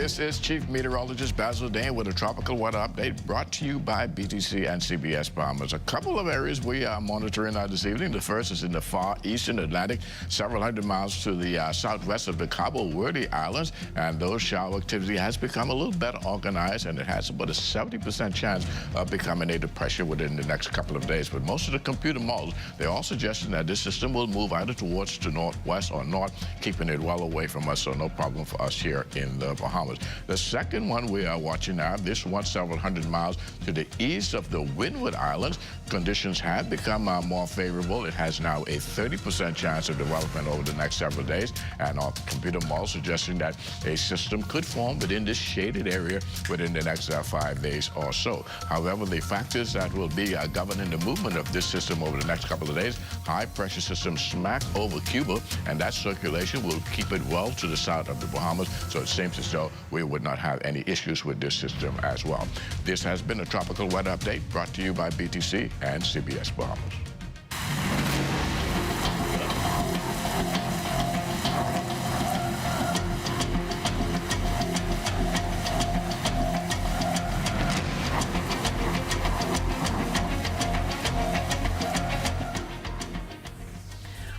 This is Chief Meteorologist Basil Dane with a tropical weather update brought to you by BTC and CBS Bahamas. A couple of areas we are monitoring this evening. The first is in the far eastern Atlantic, several hundred miles to the southwest of the Cabo Verde Islands, and those shower activity has become a little better organized, and it has about a 70% chance of becoming a depression within the next couple of days. But most of the computer models, they're all suggesting that this system will move either towards the northwest or north, keeping it well away from us, so no problem for us here in the Bahamas. The second one we are watching now, this one several hundred miles to the east of the Windward Islands. Conditions have become more favorable. It has now a 30% chance of development over the next several days, and our computer model suggesting that a system could form within this shaded area within the next 5 days or so. However, the factors that will be governing the movement of this system over the next couple of days, high pressure system smack over Cuba, and that circulation will keep it well to the south of the Bahamas, so it seems as though we would not have any issues with this system as well. This has been a tropical weather update brought to you by BTC and CBS Bahamas.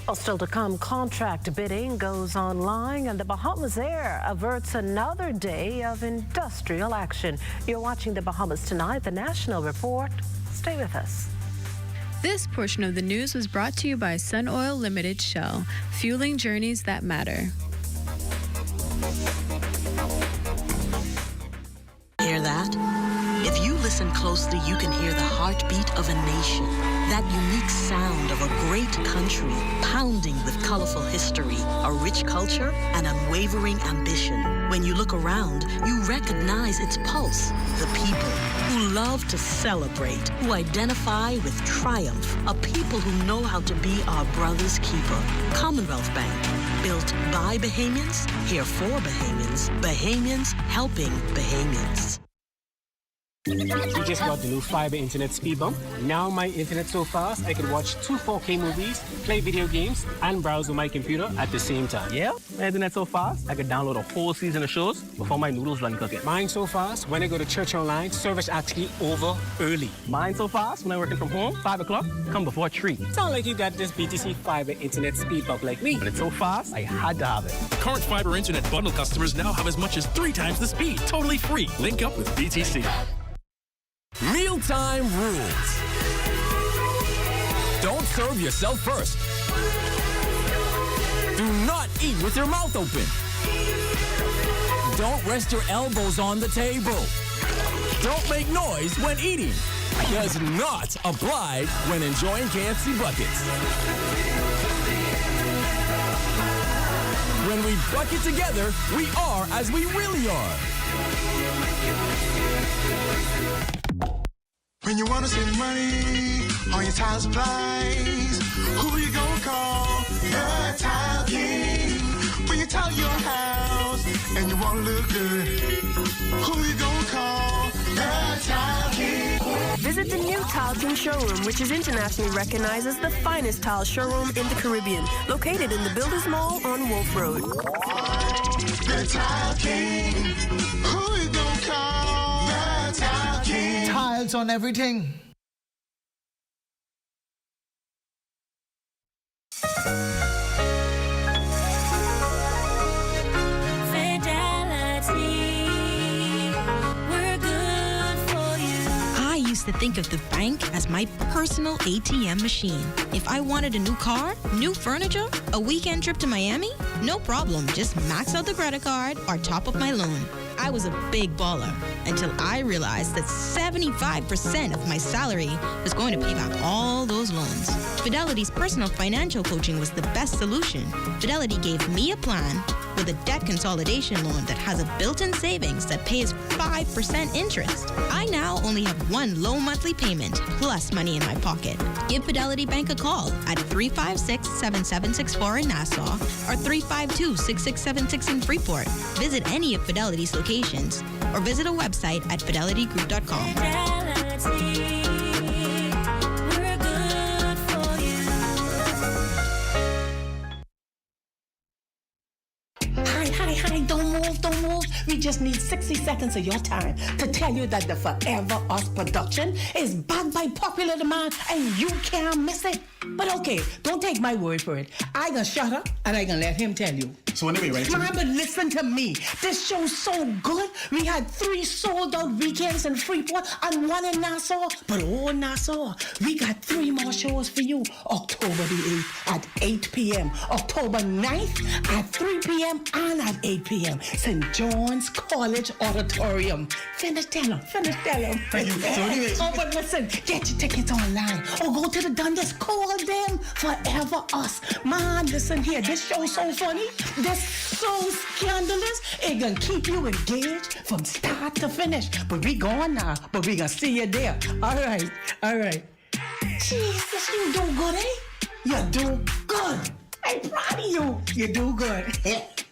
Well, still to come, contract bidding goes online, and the Bahamasair averts another day of industrial action. You're watching the Bahamas Tonight, the National Report. Stay with us. This portion of the news was brought to you by Sun Oil Limited Shell, fueling journeys that matter. Hear that? If you listen closely, you can hear the heartbeat of a nation. That unique sound of a great country, pounding with colorful history, a rich culture, and unwavering ambition. When you look around, you recognize its pulse. The people who love to celebrate, who identify with triumph, a people who know how to be our brother's keeper. Commonwealth Bank, built by Bahamians, here for Bahamians, Bahamians helping Bahamians. We just got the new fiber internet speed bump. Now my internet so fast I can watch 2 4K movies, play video games, and browse on my computer at the same time. Yeah, my internet so fast I could download a whole season of shows before my noodles run cooking. Mine so fast, when I go to church online, service actually over early. Mine so fast, when I'm working from home, 5 o'clock, come before 3. Sound like you got this BTC fiber internet speed bump like me. When it's so fast, I had to have it. Current fiber internet bundle customers now have as much as 3 times the speed, totally free. Link up with BTC. Mealtime rules. Don't serve yourself first. Do not eat with your mouth open. Don't rest your elbows on the table. Don't make noise when eating. Does not apply when enjoying KFC buckets. When we bucket together, we are as we really are. When you wanna save money on your tile supplies, who you gonna call? The Tile King. When you tile your house and you wanna look good, who you gonna call? The Tile King. Visit the new Tile King showroom, which is internationally recognized as the finest tile showroom in the Caribbean, located in the Builders Mall on Wolf Road. The Tile King. Who you gonna call? The Tile King. Tiles on everything. To think of the bank as my personal ATM machine. If I wanted a new car, new furniture, a weekend trip to Miami, no problem. Just max out the credit card or top up my loan. I was a big baller until I realized that 75% of my salary was going to pay back all those loans. Fidelity's personal financial coaching was the best solution. Fidelity gave me a plan with a debt consolidation loan that has a built-in savings that pays 5% interest. I now only have one low monthly payment plus money in my pocket. Give Fidelity Bank a call at 356-7764 in Nassau or 352-6676 in Freeport. Visit any of Fidelity's locations or visit a website at fidelitygroup.com. Hi, don't move. we just need 60 seconds of your time to tell you that the Forever Us production is backed by popular demand and you can't miss it. But okay, don't take my word for it. I gonna shut up and I gonna let him tell you. So anyway, right? Man, but listen to me. This show's so good. We had 3 sold-out weekends in Freeport and 1 in Nassau. But oh, Nassau, we got 3 more shows for you. October the 8th at 8 p.m. October 9th at 3 p.m. and at 8 p.m. St. John's College Auditorium. Finish tell him. Thank you. So anyway. Oh, but listen, get your tickets online or go to the Dundas. Call them. Forever Us. Man, listen here. This show's so funny. This so scandalous. It gonna keep you engaged from start to finish. But we gone now. But we gonna see you there. All right. Jesus, you do good, eh? You do good. I'm proud of you. You do good. Thanks.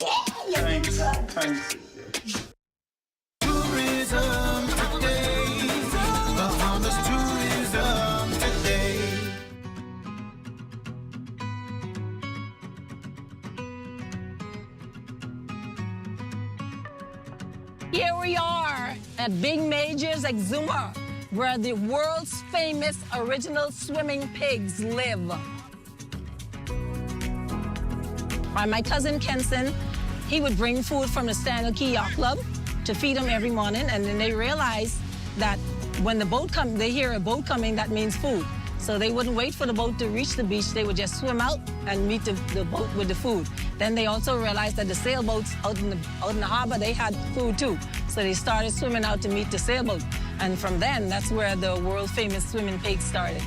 Tourism today. Bahamas tourism today. Here we are at Big Major's Exuma, where the world's famous original swimming pigs live. My cousin Kenson, he would bring food from the Stanley Key Yacht Club to feed them every morning, and then they realized that when the boat comes, they hear a boat coming, that means food. So they wouldn't wait for the boat to reach the beach, they would just swim out and meet the boat with the food. Then they also realized that the sailboats out in the harbor, they had food too. So they started swimming out to meet the sailboat. And from then, that's where the world famous swimming pigs started.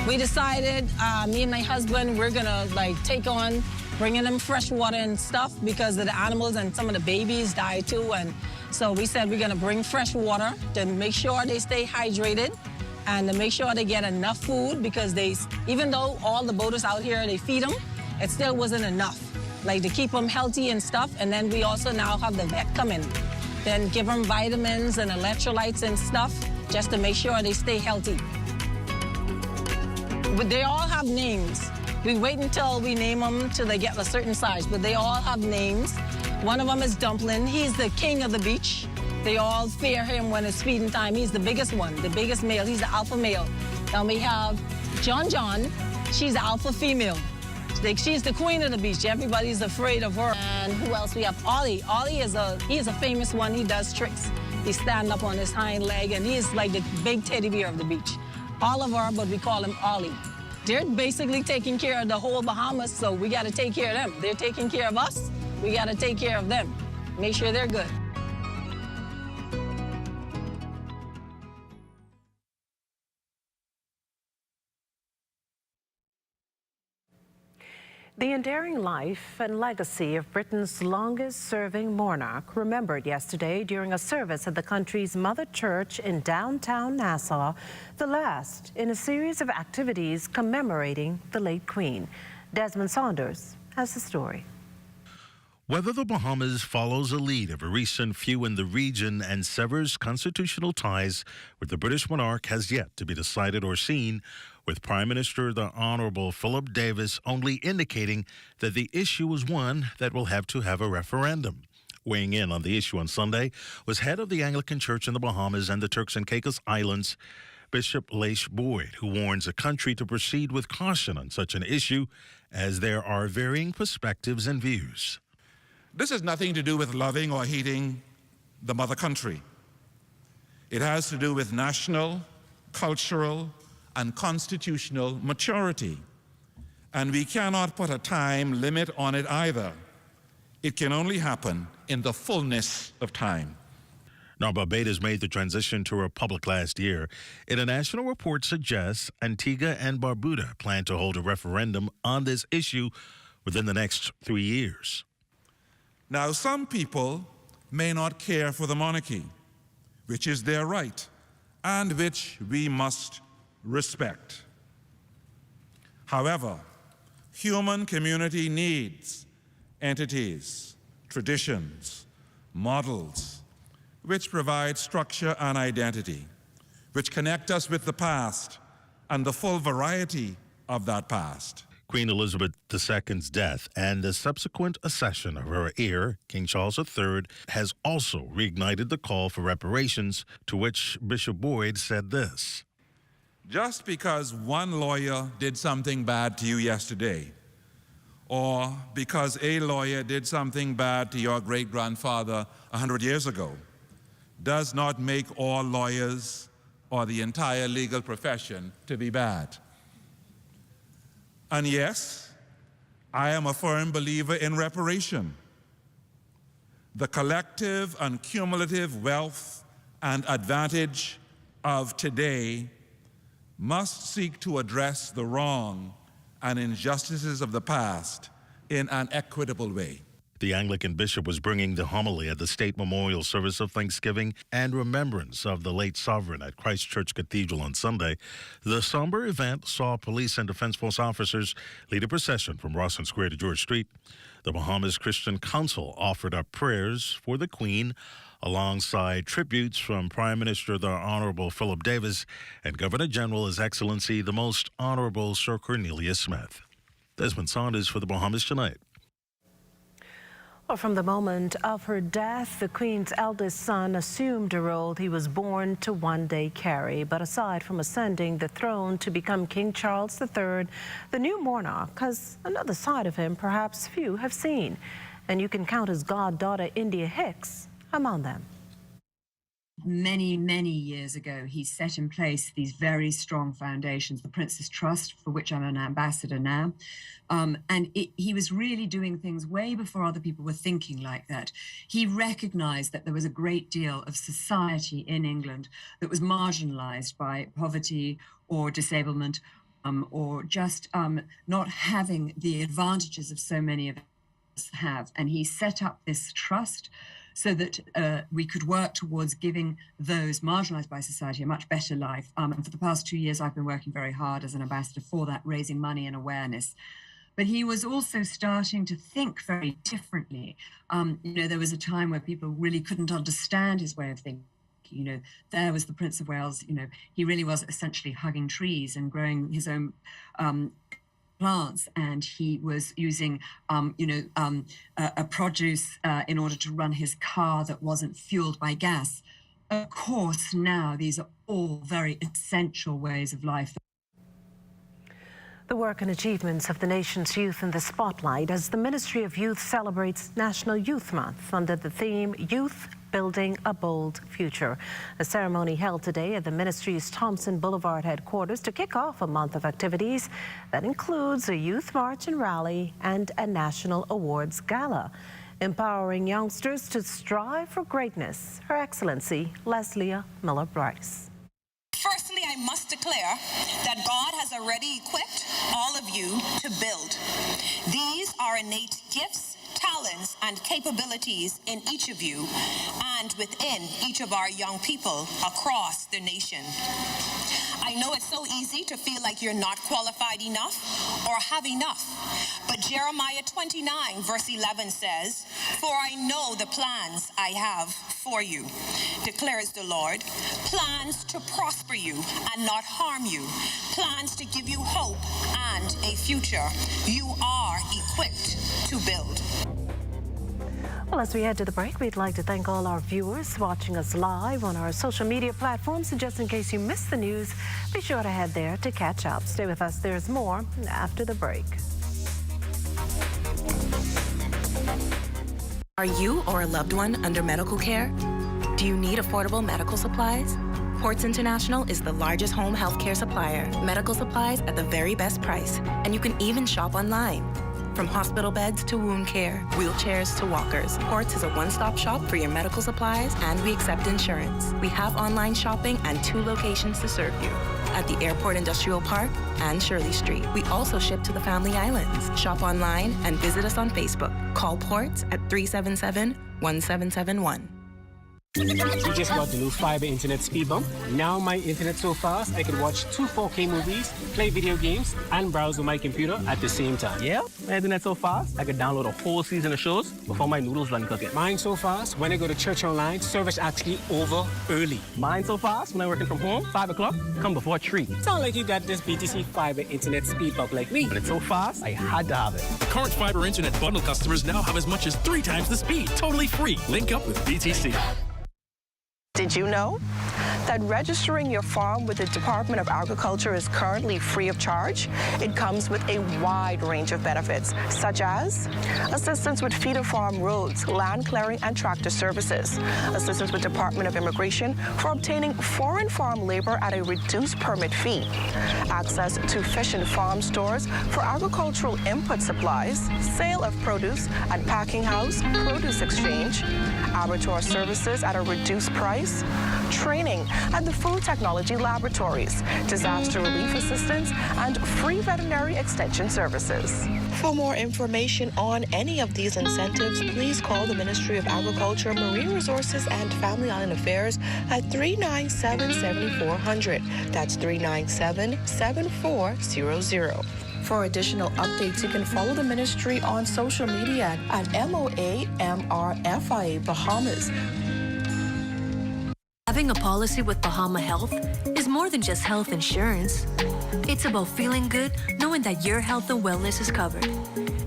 We decided, me and my husband, we're gonna take on bringing them fresh water and stuff because of the animals and some of the babies die too. And so we said we're gonna bring fresh water to make sure they stay hydrated and to make sure they get enough food because even though all the boaters out here, they feed them, it still wasn't enough, to keep them healthy and stuff. And then we also now have the vet come in, then give them vitamins and electrolytes and stuff just to make sure they stay healthy. But they all have names. We wait until we name them till they get a certain size, but they all have names. One of them is Dumpling. He's the king of the beach. They all fear him when it's feeding time. He's the biggest one, the biggest male. He's the alpha male. Then we have John. She's the alpha female. She's the queen of the beach. Everybody's afraid of her. And who else? We have Ollie. Ollie is a famous one. He does tricks. He stands up on his hind leg, and he's like the big teddy bear of the beach. Oliver, but we call him Ollie. They're basically taking care of the whole Bahamas, so we got to take care of them. They're taking care of us. We got to take care of them. Make sure they're good. The enduring life and legacy of Britain's longest-serving monarch remembered yesterday during a service at the country's mother church in downtown Nassau, the last in a series of activities commemorating the late Queen. Desmond Saunders has the story. Whether the Bahamas follows a lead of a recent few in the region and severs constitutional ties with the British monarch has yet to be decided or seen, with Prime Minister the Honourable Philip Davis only indicating that the issue is one that will have to have a referendum. Weighing in on the issue on Sunday was head of the Anglican Church in the Bahamas and the Turks and Caicos Islands, Bishop Leish Boyd, who warns the country to proceed with caution on such an issue as there are varying perspectives and views. This has nothing to do with loving or hating the mother country. It has to do with national, cultural, and constitutional maturity. And we cannot put a time limit on it either. It can only happen in the fullness of time. Now, Barbados made the transition to a republic last year. International reports suggest Antigua and Barbuda plan to hold a referendum on this issue within the next 3 years. Now, some people may not care for the monarchy, which is their right, and which we must respect. However, human community needs entities, traditions, models, which provide structure and identity, which connect us with the past and the full variety of that past. Queen Elizabeth II's death and the subsequent accession of her heir, King Charles III, has also reignited the call for reparations, to which Bishop Boyd said this. Just because one lawyer did something bad to you yesterday, or because a lawyer did something bad to your great-grandfather 100 years ago, does not make all lawyers or the entire legal profession to be bad. And yes, I am a firm believer in reparation. The collective and cumulative wealth and advantage of today must seek to address the wrong and injustices of the past in an equitable way. The Anglican bishop was bringing the homily at the state memorial service of thanksgiving and remembrance of the late sovereign at Christ Church Cathedral on Sunday. The somber event saw police and Defense Force officers lead a procession from Rawson Square to George Street. The Bahamas Christian Council offered up prayers for the Queen, alongside tributes from Prime Minister the Honorable Philip Davis and Governor General His Excellency the Most Honorable Sir Cornelius Smith. Desmond Saunders for the Bahamas Tonight. Well, from the moment of her death, the Queen's eldest son assumed a role he was born to one day carry. But aside from ascending the throne to become King Charles III, the new monarch has another side of him perhaps few have seen. And you can count his goddaughter, India Hicks, among them. Many, many years ago, he set in place these very strong foundations, the Prince's Trust, for which I'm an ambassador now. He was really doing things way before other people were thinking like that. He recognized that there was a great deal of society in England that was marginalized by poverty or disablement or just not having the advantages of so many of us have. And he set up this trust so that we could work towards giving those marginalized by society a much better life. And for the past 2 years, I've been working very hard as an ambassador for that, raising money and awareness. But he was also starting to think very differently. There was a time where people really couldn't understand his way of thinking. There was the Prince of Wales, he really was essentially hugging trees and growing his own plants, and he was using, a produce in order to run his car that wasn't fueled by gas. Of course, now these are all very essential ways of life. The work and achievements of the nation's youth in the spotlight as the Ministry of Youth celebrates National Youth Month under the theme Youth Building a Bold Future. A ceremony held today at the ministry's Thompson Boulevard headquarters to kick off a month of activities that includes a youth march and rally and a national awards gala. Empowering youngsters to strive for greatness, Her Excellency Leslia Miller-Bryce. Firstly, I must declare that God has already equipped all of you to build. These are innate gifts, talents, and capabilities in each of you and within each of our young people across the nation. I know it's so easy to feel like you're not qualified enough or have enough, but Jeremiah 29 verse 11 says, "For I know the plans I have for you, declares the Lord, plans to prosper you and not harm you, plans to give you hope and a future. You are equipped to build." Well, as we head to the break, we'd like to thank all our viewers watching us live on our social media platforms. And just in case you missed the news, be sure to head there to catch up. Stay with us. There's more after the break. Are you or a loved one under medical care? Do you need affordable medical supplies? Ports International is the largest home healthcare supplier. Medical supplies at the very best price. And you can even shop online. From hospital beds to wound care, wheelchairs to walkers, Ports is a one-stop shop for your medical supplies, and we accept insurance. We have online shopping and 2 locations to serve you, at the Airport Industrial Park and Shirley Street. We also ship to the Family Islands. Shop online and visit us on Facebook. Call Ports at 377-1771. We just got the new fiber internet speed bump. Now my internet so fast I can watch 2 4K movies, play video games, and browse on my computer at the same time. Yeah, my internet so fast I could download a whole season of shows before my noodles done cooking. Mine so fast when I go to church online, service actually over early. Mine so fast when I'm working from home, 5 o'clock, come before 3. Sound like you got this BTC fiber internet speed bump like me. But it's so fast, I had to have it. Current fiber internet bundle customers now have as much as 3 times the speed, totally free. Link up with BTC. Did you know that registering your farm with the Department of Agriculture is currently free of charge? It comes with a wide range of benefits, such as assistance with feeder farm roads, land clearing, and tractor services, assistance with Department of Immigration for obtaining foreign farm labor at a reduced permit fee, access to fish and farm stores for agricultural input supplies, sale of produce at packing house, produce exchange, abattoir services at a reduced price, training at the food technology laboratories, disaster relief assistance, and free veterinary extension services. For more information on any of these incentives, please call the Ministry of Agriculture, Marine Resources, and Family Island Affairs at 397-7400. That's 397-7400. For additional updates, you can follow the ministry on social media at MOAMRFIA Bahamas. Having a policy with Bahama Health is more than just health insurance. It's about feeling good knowing that your health and wellness is covered.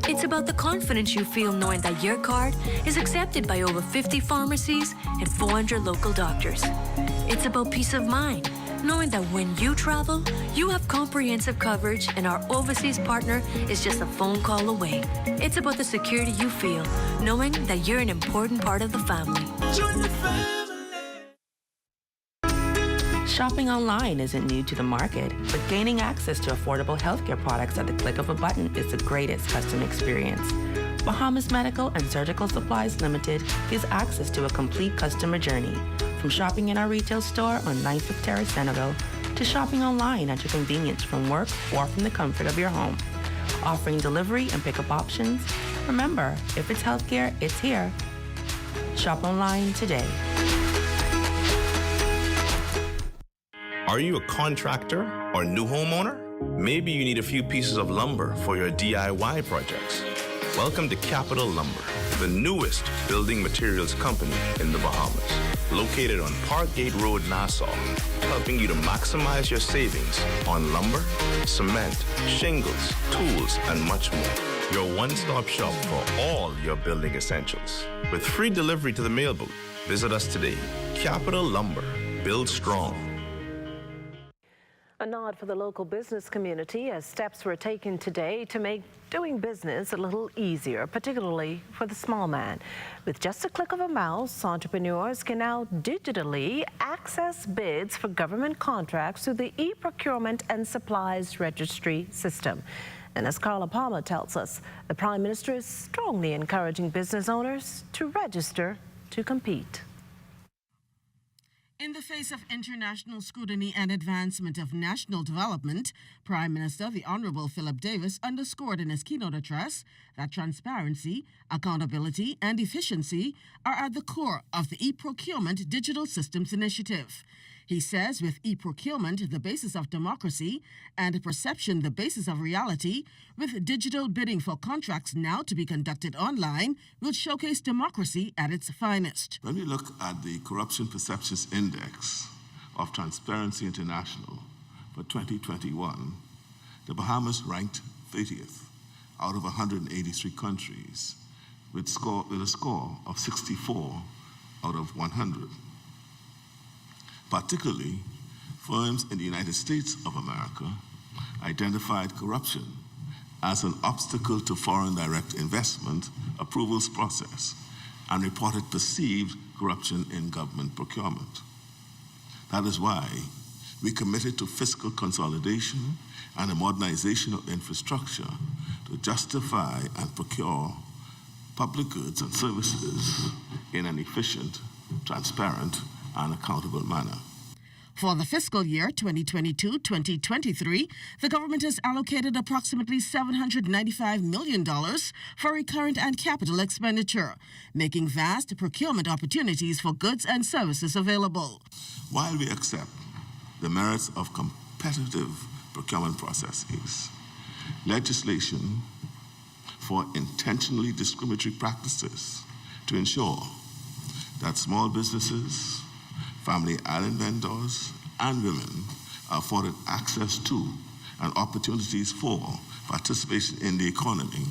It's about the confidence you feel knowing that your card is accepted by over 50 pharmacies and 400 local doctors. It's about peace of mind, knowing that when you travel, you have comprehensive coverage and our overseas partner is just a phone call away. It's about the security you feel, knowing that you're an important part of the family. Join the family. Shopping online isn't new to the market, but gaining access to affordable healthcare products at the click of a button is the greatest customer experience. Bahamas Medical and Surgical Supplies Limited gives access to a complete customer journey, from shopping in our retail store on 9th Terrace, Centerville, to shopping online at your convenience from work or from the comfort of your home. Offering delivery and pickup options. Remember, if it's healthcare, it's here. Shop online today. Are you a contractor or new homeowner? Maybe you need a few pieces of lumber for your DIY projects. Welcome to Capital Lumber, the newest building materials company in the Bahamas. Located on Parkgate Road, Nassau, helping you to maximize your savings on lumber, cement, shingles, tools, and much more. Your one-stop shop for all your building essentials. With free delivery to the mail booth, visit us today. Capital Lumber, build strong. A nod for the local business community as steps were taken today to make doing business a little easier, particularly for the small man. With just a click of a mouse, entrepreneurs can now digitally access bids for government contracts through the e-procurement and supplies registry system. And as Carla Palmer tells us, the Prime Minister is strongly encouraging business owners to register to compete. In the face of international scrutiny and advancement of national development, Prime Minister the Honourable Philip Davis underscored in his keynote address that transparency, accountability, and efficiency are at the core of the e-procurement digital systems initiative. He says with e-procurement the basis of democracy and perception the basis of reality, with digital bidding for contracts now to be conducted online, will showcase democracy at its finest. When we look at the Corruption Perceptions Index of Transparency International for 2021, the Bahamas ranked 30th out of 183 countries with a score of 64 out of 100. Particularly, firms in the United States of America identified corruption as an obstacle to foreign direct investment approvals process and reported perceived corruption in government procurement. That is why we committed to fiscal consolidation and a modernization of infrastructure to justify and procure public goods and services in an efficient, transparent, and accountable manner. For the fiscal year 2022-2023, the government has allocated approximately $795 million for recurrent and capital expenditure, making vast procurement opportunities for goods and services available. While we accept the merits of competitive procurement processes, legislation for intentionally discriminatory practices to ensure that small businesses, family island vendors, and women are afforded access to and opportunities for participation in the economy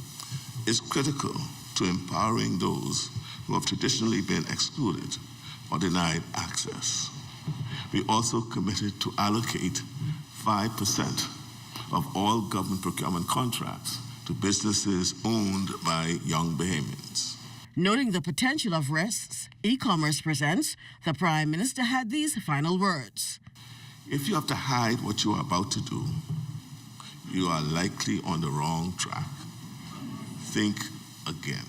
is critical to empowering those who have traditionally been excluded or denied access. We also committed to allocate 5% of all government procurement contracts to businesses owned by young Bahamians. Noting the potential of risks e-commerce presents, the Prime Minister had these final words. If you have to hide what you are about to do, you are likely on the wrong track. Think again.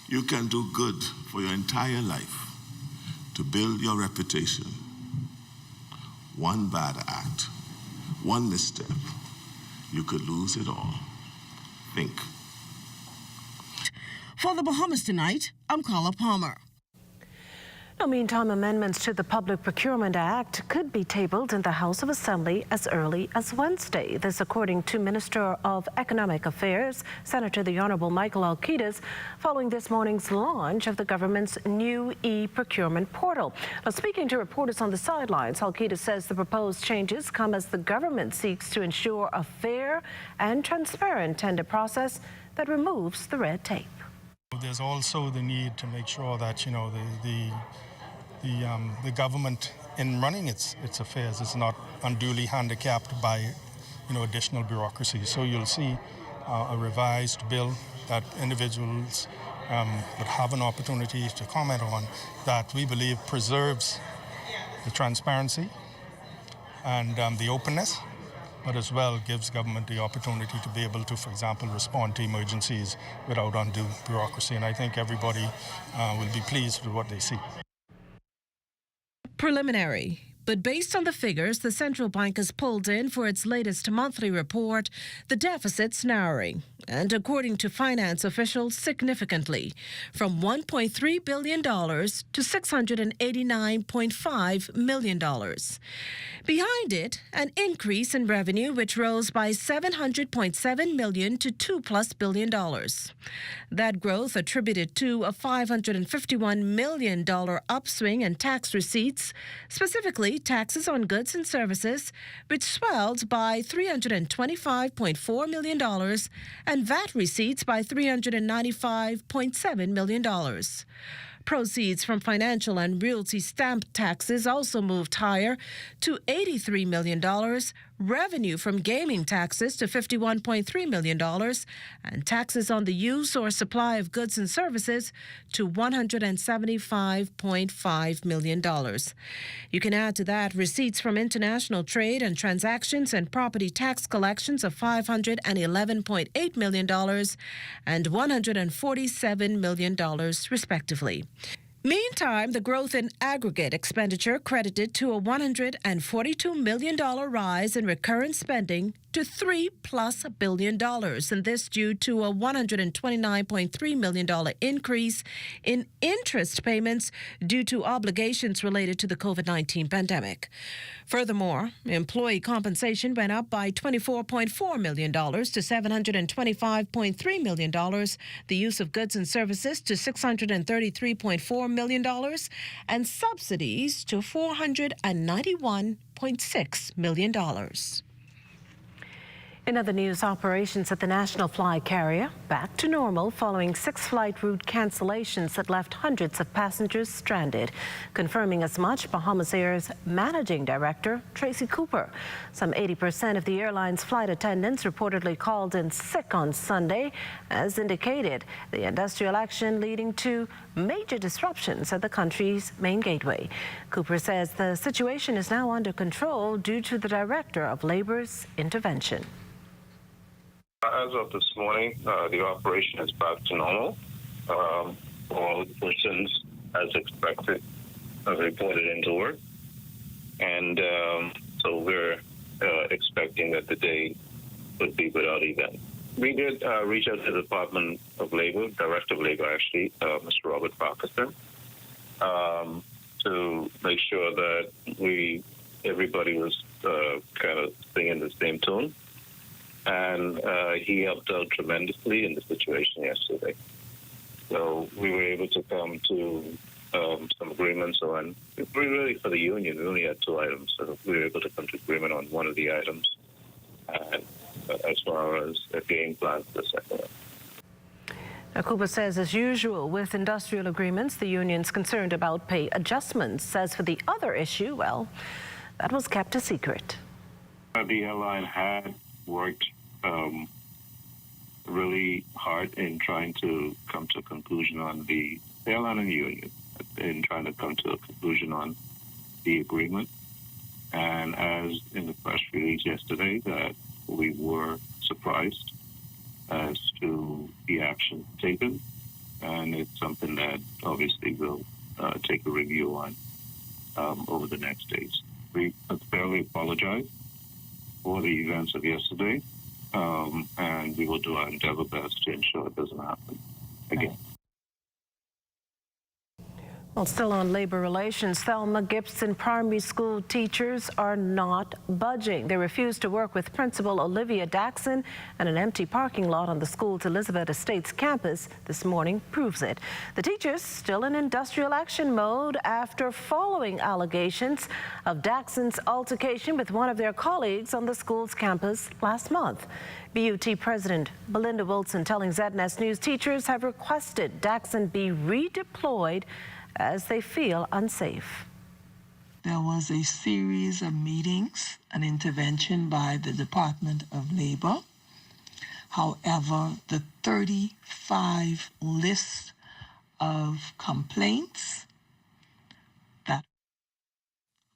You can do good for your entire life to build your reputation. One bad act, one misstep, you could lose it all. Think. For the Bahamas Tonight, I'm Carla Palmer. Now, meantime, amendments to the Public Procurement Act could be tabled in the House of Assembly as early as Wednesday. This according to Minister of Economic Affairs, Senator the Honorable Michael Alquitas, following this morning's launch of the government's new e-procurement portal. Now, speaking to reporters on the sidelines, Alquitas says the proposed changes come as the government seeks to ensure a fair and transparent tender process that removes the red tape. There's also the need to make sure that, you know, the government in running its affairs is not unduly handicapped by, you know, additional bureaucracy. So you'll see a revised bill that individuals would have an opportunity to comment on that we believe preserves the transparency and the openness, but as well gives government the opportunity to be able to, for example, respond to emergencies without undue bureaucracy. And I think everybody will be pleased with what they see. Preliminary. But based on the figures the central bank has pulled in for its latest monthly report, the deficit's narrowing, and according to finance officials, significantly, from $1.3 billion to $689.5 million. Behind it, an increase in revenue which rose by $700.7 million to $2+ billion. That growth attributed to a $551 million upswing in tax receipts, specifically taxes on goods and services, which swelled by $325.4 million, and VAT receipts by $395.7 million. Proceeds from financial and realty stamp taxes also moved higher to $83 million, revenue from gaming taxes to $51.3 million, and taxes on the use or supply of goods and services to $175.5 million. You can add to that receipts from international trade and transactions and property tax collections of $511.8 million and $147 million, respectively. Meantime, the growth in aggregate expenditure credited to a $142 million rise in recurrent spending to $3+ billion, and this due to a $129.3 million increase in interest payments due to obligations related to the COVID-19 pandemic. Furthermore, employee compensation went up by $24.4 million to $725.3 million, the use of goods and services to $633.4 million, and subsidies to $491.6 million. In other news, operations at the national fly carrier back to normal following 6 flight route cancellations that left hundreds of passengers stranded. Confirming as much, Bahamasair's managing director, Tracy Cooper. Some 80% of the airline's flight attendants reportedly called in sick on Sunday, as indicated, the industrial action leading to major disruptions at the country's main gateway. Cooper says the situation is now under control due to the Director of Labor's intervention. As of this morning, the operation is back to normal. All persons, as expected, reported into work. And so we're expecting that the day would be without event. We did reach out to the Department of Labor, Director of Labor actually, Mr. Robert Parkinson, to make sure that everybody was kind of singing the same tune. And he helped out tremendously in the situation yesterday. So we were able to come to some agreements on, really for the union, we only had 2 items, so we were able to come to agreement on one of the items, and as far as a game plan for the second one. Now, Cooper says, as usual with industrial agreements, the union's concerned about pay adjustments. As for the other issue, well, that was kept a secret. The airline had worked really hard in trying to come to a conclusion on the airline and the union, in trying to come to a conclusion on the agreement. And as in the press release yesterday, that we were surprised as to the action taken, and it's something that obviously we'll take a review on over the next days. We sincerely apologize for the events of yesterday, and we will do our endeavor best to ensure it doesn't happen again. Well, still on labor relations, Thelma Gibson primary school teachers are not budging. They refuse to work with Principal Olivia Daxon, and an empty parking lot on the school's Elizabeth Estates campus this morning proves it. The teachers still in industrial action mode after following allegations of Daxon's altercation with one of their colleagues on the school's campus last month. BUT President Belinda Wilson telling ZNS News teachers have requested Daxon be redeployed as they feel unsafe. There was a series of meetings, an intervention by the Department of Labor. However, the 35 list of complaints that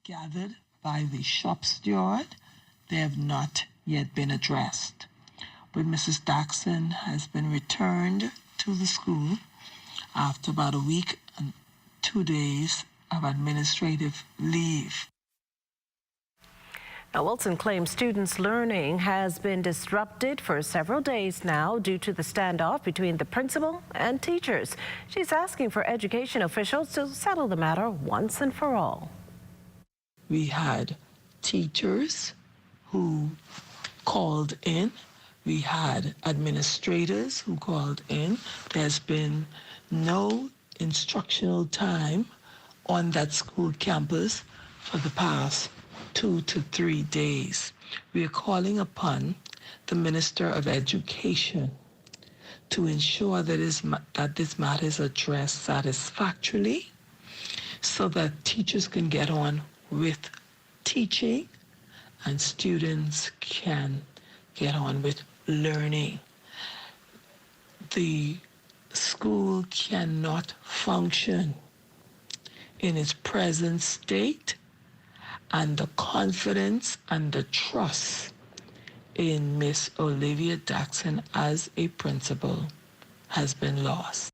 gathered by the shop steward, they have not yet been addressed. But Mrs. Daxon has been returned to the school after about a week and 2 days of administrative leave. Now, Wilson claims students' learning has been disrupted for several days now due to the standoff between the principal and teachers. She's asking for education officials to settle the matter once and for all. We had teachers who called in. We had administrators who called in. There's been no instructional time on that school campus for the past 2 to 3 days. We are calling upon the Minister of Education to ensure that this matter is addressed satisfactorily so that teachers can get on with teaching and students can get on with learning. The school cannot function in its present state, and the confidence and the trust in Miss Olivia Daxon as a principal has been lost.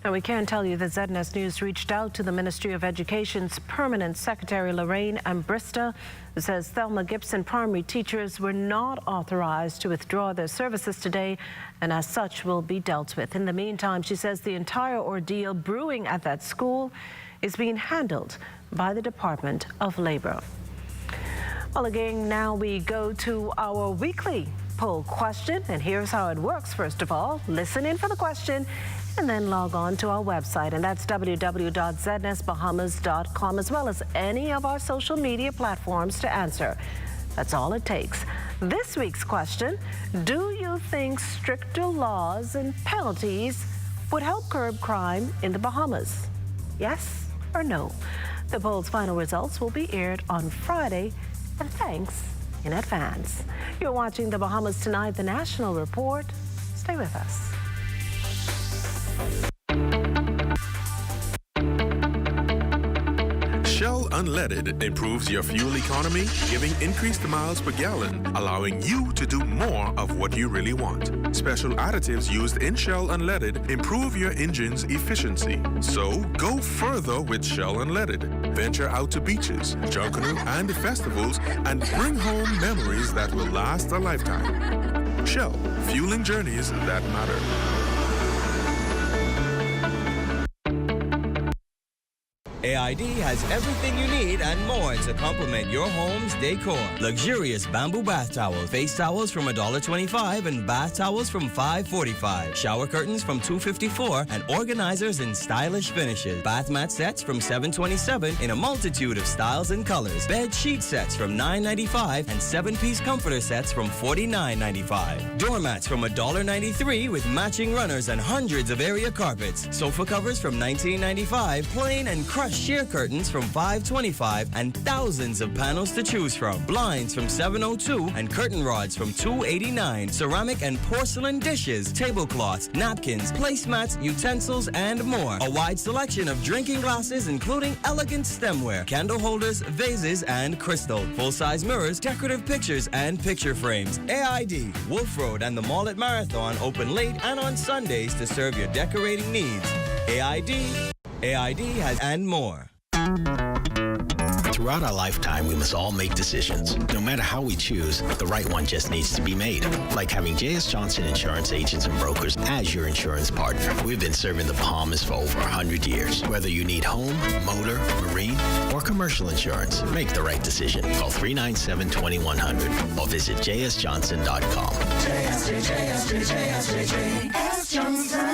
Now, we can tell you that ZNS News reached out to the Ministry of Education's Permanent Secretary Lorraine Ambrista, who says Thelma Gibson primary teachers were not authorized to withdraw their services today, and as such will be dealt with. In the meantime, she says the entire ordeal brewing at that school is being handled by the Department of Labor. Well, again, now we go to our weekly poll question, and here's how it works. First of all, listen in for the question and then log on to our website, and that's www.znsbahamas.com, as well as any of our social media platforms to answer. That's all it takes. This week's question: do you think stricter laws and penalties would help curb crime in the Bahamas? Yes or no? The poll's final results will be aired on Friday, and thanks in advance. You're watching the Bahamas Tonight, the National Report. Stay with us. Shell Shell Unleaded improves your fuel economy, giving increased miles per gallon, allowing you to do more of what you really want. Special additives used in Shell Unleaded improve your engine's efficiency. So go further with Shell Unleaded. Venture out to beaches, Junkanoo, and festivals and bring home memories that will last a lifetime. Shell, fueling journeys that matter. AID has everything you need and more to complement your home's decor. Luxurious bamboo bath towels, face towels from $1.25 and bath towels from $5.45. Shower curtains from $2.54 and organizers in stylish finishes. Bath mat sets from $7.27 in a multitude of styles and colors. Bed sheet sets from $9.95 and 7-piece comforter sets from $49.95. Doormats from $1.93 with matching runners and hundreds of area carpets. Sofa covers from $19.95, plain and crushed sheer curtains from $5.25 and thousands of panels to choose from. Blinds from $7.02 and curtain rods from $2.89. Ceramic and porcelain dishes, tablecloths, napkins, placemats, utensils, and more. A wide selection of drinking glasses, including elegant stemware, candle holders, vases, and crystal. Full-size mirrors, decorative pictures, and picture frames. AID, Wolf Road, and the Mall at Marathon open late and on Sundays to serve your decorating needs. AID has and more. Throughout our lifetime, we must all make decisions. No matter how we choose, the right one just needs to be made. Like having J.S. Johnson Insurance Agents and Brokers as your insurance partner. We've been serving the Bahamas for over 100 years. Whether you need home, motor, marine, or commercial insurance, make the right decision. Call 397-2100 or visit jsjohnson.com. JS Johnson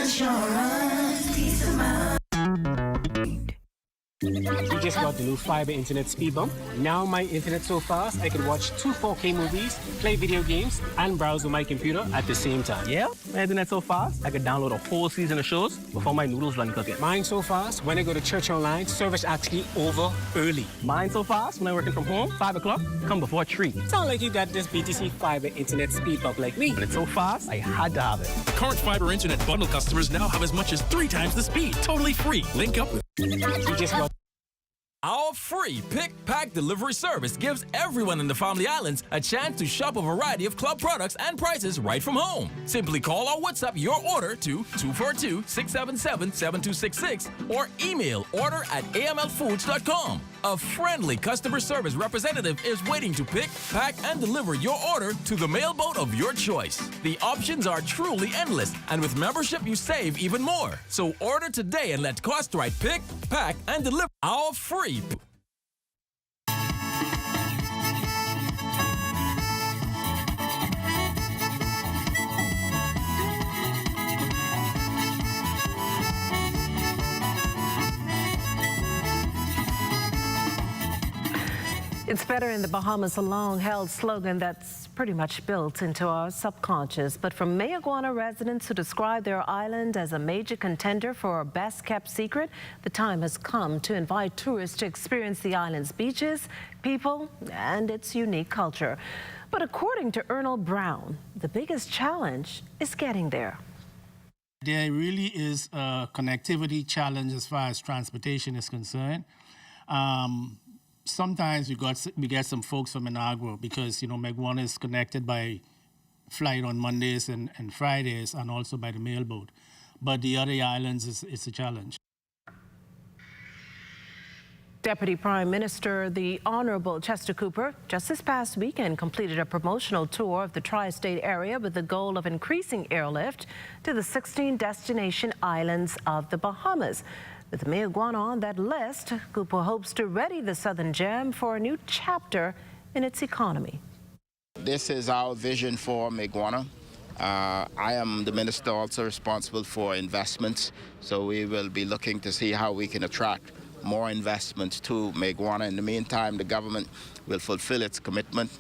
Insurance. Peace of mind. We just got the new fiber internet speed bump. Now my internet so fast I can watch 2 4K movies, play video games, and browse on my computer at the same time. Yeah, my internet so fast I could download a whole season of shows before my noodles done cooking. Mine so fast when I go to church online, service actually over early. Mine so fast when I'm working from home, 5 o'clock, come before 3. Sound like you got this BTC fiber internet speed bump like me. But it's so fast, I had to have it. Current fiber internet bundle customers now have as much as 3 times the speed. Totally free. Link up with... We just got Our free pick, pack, delivery service gives everyone in the Family Islands a chance to shop a variety of club products and prices right from home. Simply call or WhatsApp your order to 242-677-7266 or email order@amlfoods.com. A friendly customer service representative is waiting to pick, pack, and deliver your order to the mailboat of your choice. The options are truly endless, and with membership you save even more. So order today and let Cost Right pick, pack, and deliver our free. It's better in the Bahamas, a long-held slogan that's pretty much built into our subconscious. But from Mayaguana residents who describe their island as a major contender for a best-kept secret, the time has come to invite tourists to experience the island's beaches, people, and its unique culture. But according to Ernal Brown, the biggest challenge is getting there. There really is a connectivity challenge as far as transportation is concerned. Sometimes we get some folks from Managua because, you know, Mayaguana is connected by flight on Mondays and Fridays and also by the mailboat. But the other islands, it's a challenge. Deputy Prime Minister, the Honorable Chester Cooper, just this past weekend completed a promotional tour of the tri-state area with the goal of increasing airlift to the 16 destination islands of the Bahamas. With Mayaguana on that list, Cooper hopes to ready the Southern Gem for a new chapter in its economy. This is our vision for Mayaguana. I am the minister also responsible for investments, so we will be looking to see how we can attract more investment to Mayaguana. In the meantime, the government will fulfill its commitment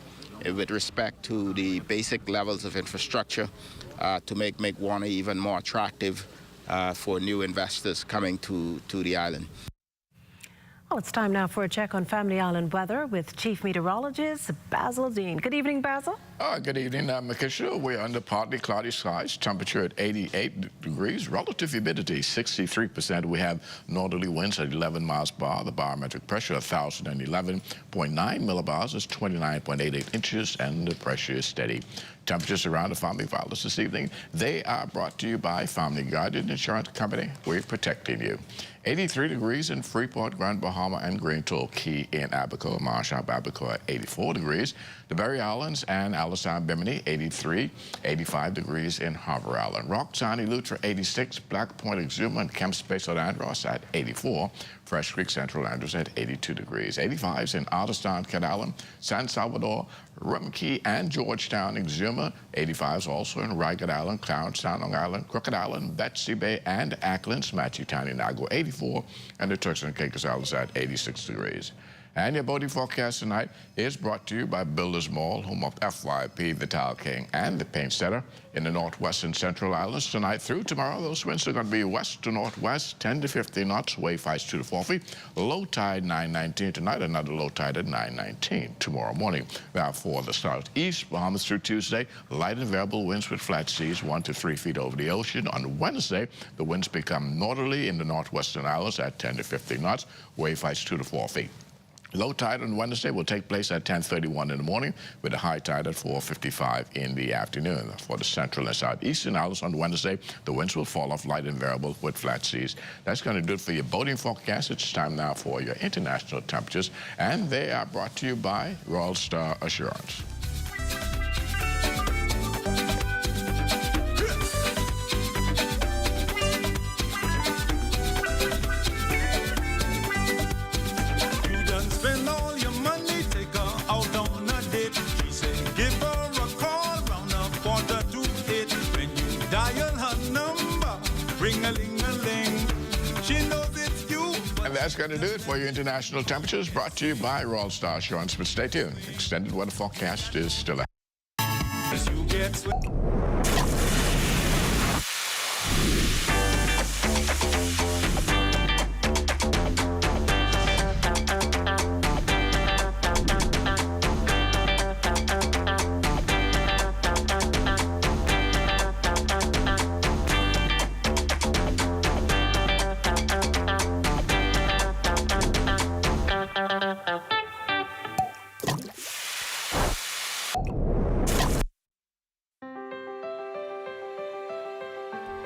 with respect to the basic levels of infrastructure to make Mayaguana even more attractive for new investors coming to the island. Well, it's time now for a check on Family Island weather with Chief Meteorologist Basil Dean. Good evening, Basil. Good evening, Makisha. We're under partly cloudy skies, temperature at 88 degrees, relative humidity 63%. We have northerly winds at 11 miles per hour. The barometric pressure 1,011.9 millibars is 29.88 inches, and the pressure is steady. Temperatures around the family violence this evening. They are brought to you by Family Guardian Insurance Company. We're protecting you. 83 degrees in Freeport, Grand Bahama, and Green Toll Key in Abaco. Marshall, Abaco at 84 degrees. The Berry Islands and Allentown, Bimini, 83. 85 degrees in Harbor Island. Rock, Tiny Lutra, 86. Black Point, Exuma, and Kemp Space at Andros at 84. Fresh Creek, Central Andros at 82 degrees. 85s in Otterstown, Cat Island, San Salvador, Rum Key, and Georgetown, Exuma. 85s also in Ragged Island, Clarence, Long Island, Crooked Island, Betsy Bay, and Acklands, Matchitown, Nago, 84, and the Turks and Caicos Islands at 86 degrees. And your boating forecast tonight is brought to you by Builders Mall, home of FYP, Vital King, and the Paint Setter in the northwest and central islands. Tonight through tomorrow, those winds are going to be west to northwest, 10 to 15 knots, wave heights 2 to 4 feet. Low tide 9:19 tonight, another low tide at 9:19 tomorrow morning. Now for the southeast, Bahamas through Tuesday, light and variable winds with flat seas 1 to 3 feet over the ocean. On Wednesday, the winds become northerly in the northwestern islands at 10 to 15 knots, wave heights 2 to 4 feet. Low tide on Wednesday will take place at 10:31 in the morning with a high tide at 4:55 in the afternoon. For the central and southeastern islands on Wednesday, the winds will fall off light and variable with flat seas. That's going to do it for your boating forecast. It's time now for your international temperatures, and they are brought to you by Royal Star Assurance. And that's going to do it for your international temperatures, brought to you by Royal Star Assurance. But stay tuned. Extended weather forecast is still ahead.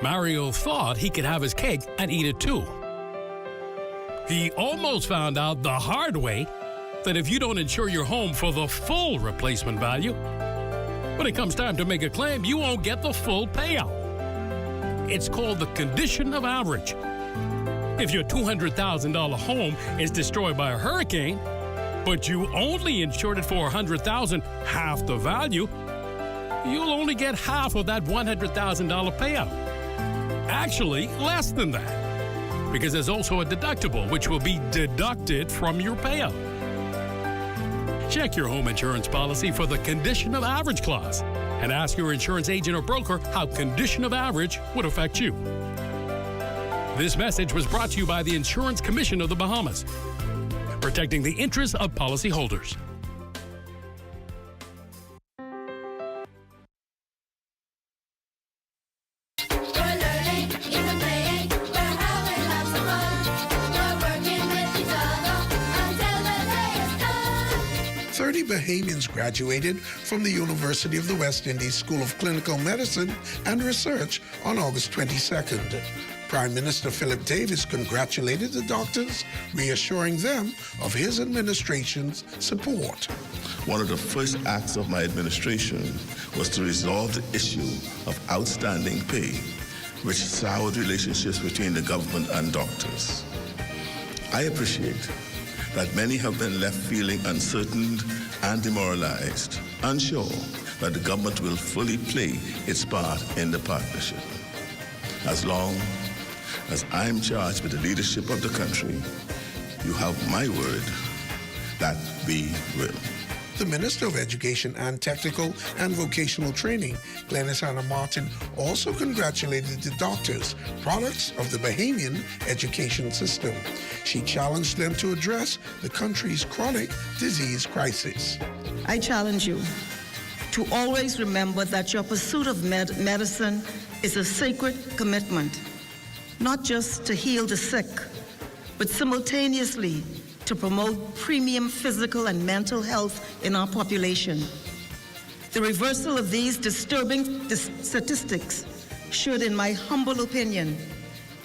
Mario thought he could have his cake and eat it too. He almost found out the hard way that if you don't insure your home for the full replacement value, when it comes time to make a claim, you won't get the full payout. It's called the condition of average. If your $200,000 home is destroyed by a hurricane, but you only insured it for $100,000, half the value, you'll only get half of that $100,000 payout. Actually, less than that, because there's also a deductible which will be deducted from your payout. Check your home insurance policy for the condition of average clause and ask your insurance agent or broker how condition of average would affect you. This message was brought to you by the Insurance Commission of the Bahamas, protecting the interests of policyholders. Bahamians graduated from the University of the West Indies School of Clinical Medicine and Research on August 22nd. Prime Minister Philip Davis congratulated the doctors, reassuring them of his administration's support. One of the first acts of my administration was to resolve the issue of outstanding pay, which soured relationships between the government and doctors. I appreciate that many have been left feeling uncertain and demoralized, unsure that the government will fully play its part in the partnership. As long as I'm charged with the leadership of the country, you have my word that we will. The Minister of Education and Technical and Vocational Training, Glenys Anna Martin, also congratulated the doctors, products of the Bahamian education system. She challenged them to address the country's chronic disease crisis. I challenge you to always remember that your pursuit of medicine is a sacred commitment, not just to heal the sick, but simultaneously to promote premium physical and mental health in our population. The reversal of these disturbing statistics should, in my humble opinion,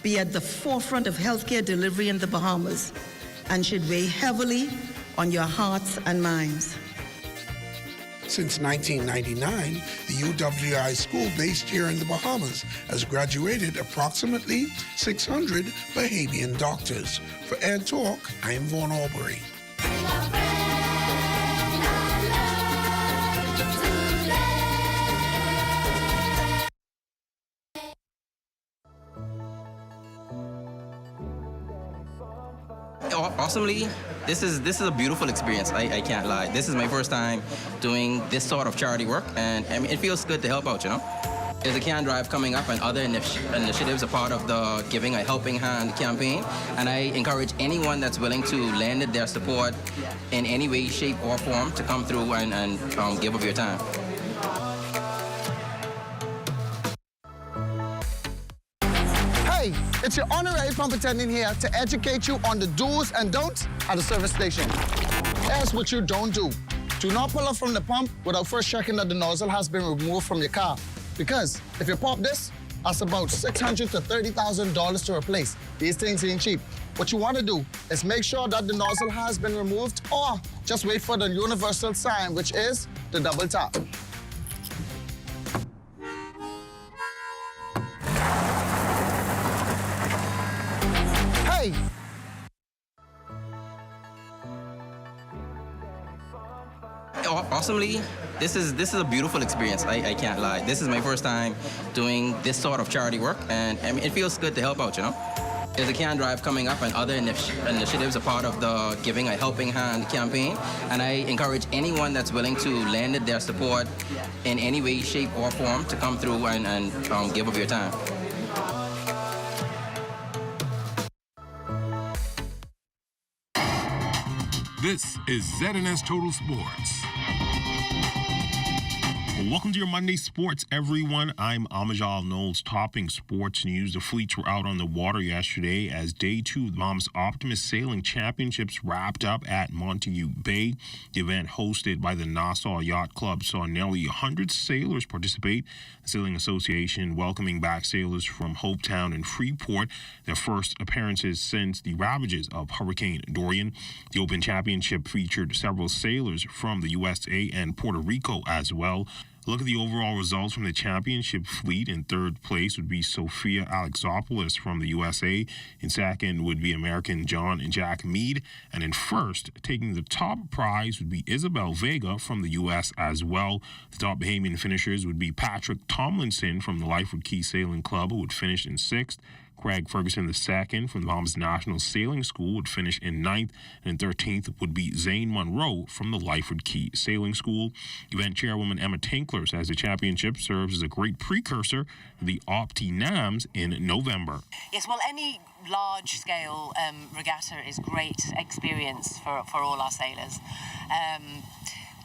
be at the forefront of healthcare delivery in the Bahamas and should weigh heavily on your hearts and minds. Since 1999, the UWI school based here in the Bahamas has graduated approximately 600 Bahamian doctors. For Air Talk, I am Vaughn Aubrey. Awesomely, this is a beautiful experience. I can't lie. This is my first time doing this sort of charity work, and I mean, it feels good to help out, you know. There's a can drive coming up and other initiatives are part of the Giving a Helping Hand campaign, and I encourage anyone that's willing to lend their support in any way, shape, or form to come through and give of your time. Hey, it's your honorary pump attendant here to educate you on the do's and don'ts at the service station. Here's what you don't do. Do not pull up from the pump without first checking that the nozzle has been removed from your car. Because if you pop this, that's about $600,000 to $30,000 to replace. These things ain't cheap. What you want to do is make sure that the nozzle has been removed, or just wait for the universal sign, which is the double tap. Hey! Awesomely, this is a beautiful experience. I can't lie. This is my first time doing this sort of charity work, and I mean, it feels good to help out, you know. There's a can drive coming up and other initiatives are part of the Giving a Helping Hand campaign, and I encourage anyone that's willing to lend their support in any way, shape, or form to come through and give of your time. This is ZNS Total Sports. Well, welcome to your Monday Sports, everyone. I'm Amajal Knowles, topping sports news. The fleets were out on the water yesterday as Day 2 of the Bahamas Optimist Sailing Championships wrapped up at Montague Bay. The event, hosted by the Nassau Yacht Club, saw nearly 100 sailors participate. The Sailing Association welcoming back sailors from Hopetown and Freeport, their first appearances since the ravages of Hurricane Dorian. The Open Championship featured several sailors from the USA and Puerto Rico as well. Look at the overall results from the championship fleet. In third place would be Sophia Alexopoulos from the USA. In second would be American John and Jack Mead. And in first, taking the top prize would be Isabel Vega from the U.S. as well. The top Bahamian finishers would be Patrick Tomlinson from the Lyford Key Sailing Club, who would finish in sixth. Craig Ferguson II from the Bahamas National Sailing School would finish in 9th, and in 13th would be Zane Monroe from the Lyford Key Sailing School. Event chairwoman Emma Tinkler says the championship serves as a great precursor to the Opti NAMS in November. Yes, well, any large-scale regatta is great experience for all our sailors.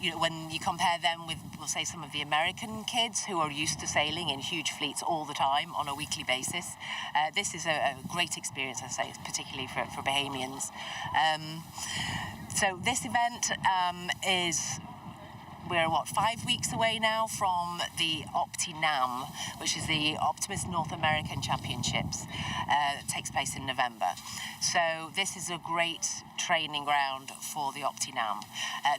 You know, when you compare them with, we'll say, some of the American kids who are used to sailing in huge fleets all the time on a weekly basis, this is a great experience, I say, particularly for Bahamians. So this event is... We're, 5 weeks away now from the Opti-NAM, which is the Optimist North American Championships. That takes place in November. So this is a great training ground for the Opti-NAM.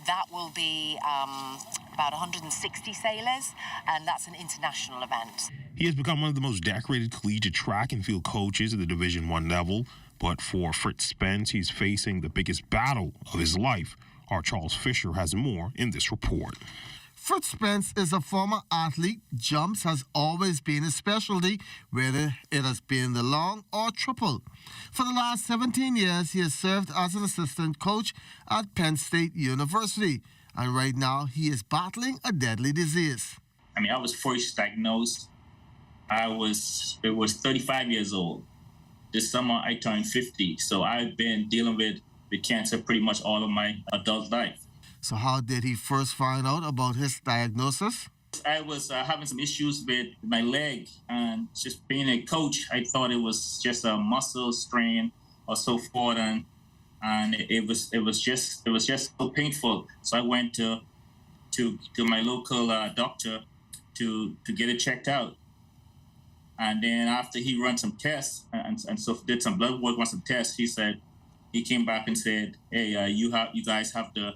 That will be about 160 sailors, and that's an international event. He has become one of the most decorated collegiate track and field coaches at the Division I level, but for Fritz Spence, he's facing the biggest battle of his life. Our Charles Fisher has more in this report. Fritz Spence is a former athlete. Jumps has always been his specialty, whether it has been the long or triple. For the last 17 years, he has served as an assistant coach at Penn State University, and right now he is battling a deadly disease. I mean, I was first diagnosed. It was 35 years old. This summer, I turned 50, so I've been dealing with cancer pretty much all of my adult life. So how did he first find out about his diagnosis? I was having some issues with my leg, and just being a coach, I thought it was just a muscle strain or so forth, and it was just so painful. So I went to my local doctor to get it checked out, and then after he ran some tests and so did some blood work, run some tests, he came back and said, "Hey, you guys have to."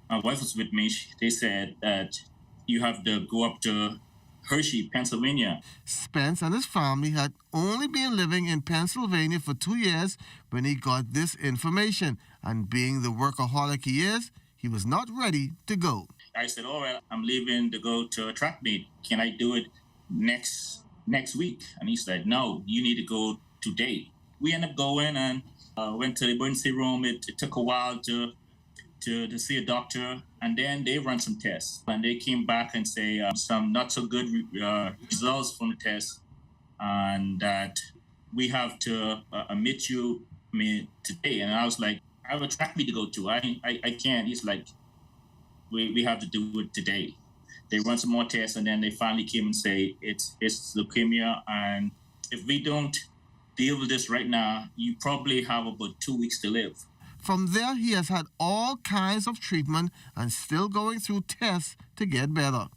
My wife was with me. They said that you have to go up to Hershey, Pennsylvania. Spence and his family had only been living in Pennsylvania for 2 years when he got this information, and being the workaholic he is, he was not ready to go. I said, all right, I'm leaving to go to a track meet. Can I do it next week? And he said, no, you need to go today. We ended up going and went to the emergency room. It took a while to see a doctor, and then they run some tests, and they came back and say some not so good results from the test, and that we have to admit you today. And I was like, I have a track meet to go to. I can't. He's like, we have to do it today. They run some more tests, and then they finally came and say it's leukemia, and if we don't deal with this right now, you probably have about 2 weeks to live. From there, he has had all kinds of treatment and still going through tests to get better.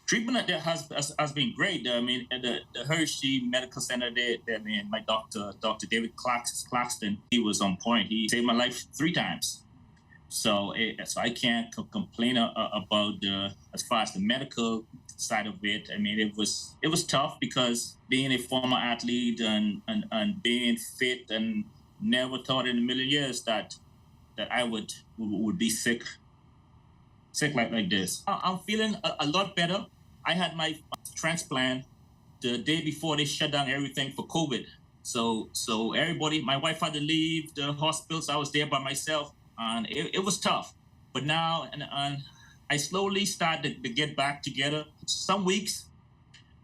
Treatment has been great. I mean, at the Hershey Medical Center, my doctor, Dr. David Claxton, he was on point. He saved my life 3 times. So I can't complain about as far as the medical side of it. I mean, it was tough because being a former athlete and being fit, and never thought in a million years that I would be sick like this. I'm feeling a lot better. I had my transplant the day before they shut down everything for COVID. So everybody, my wife had to leave the hospital, so I was there by myself, and it was tough. But now, and I slowly started to get back together. Some weeks,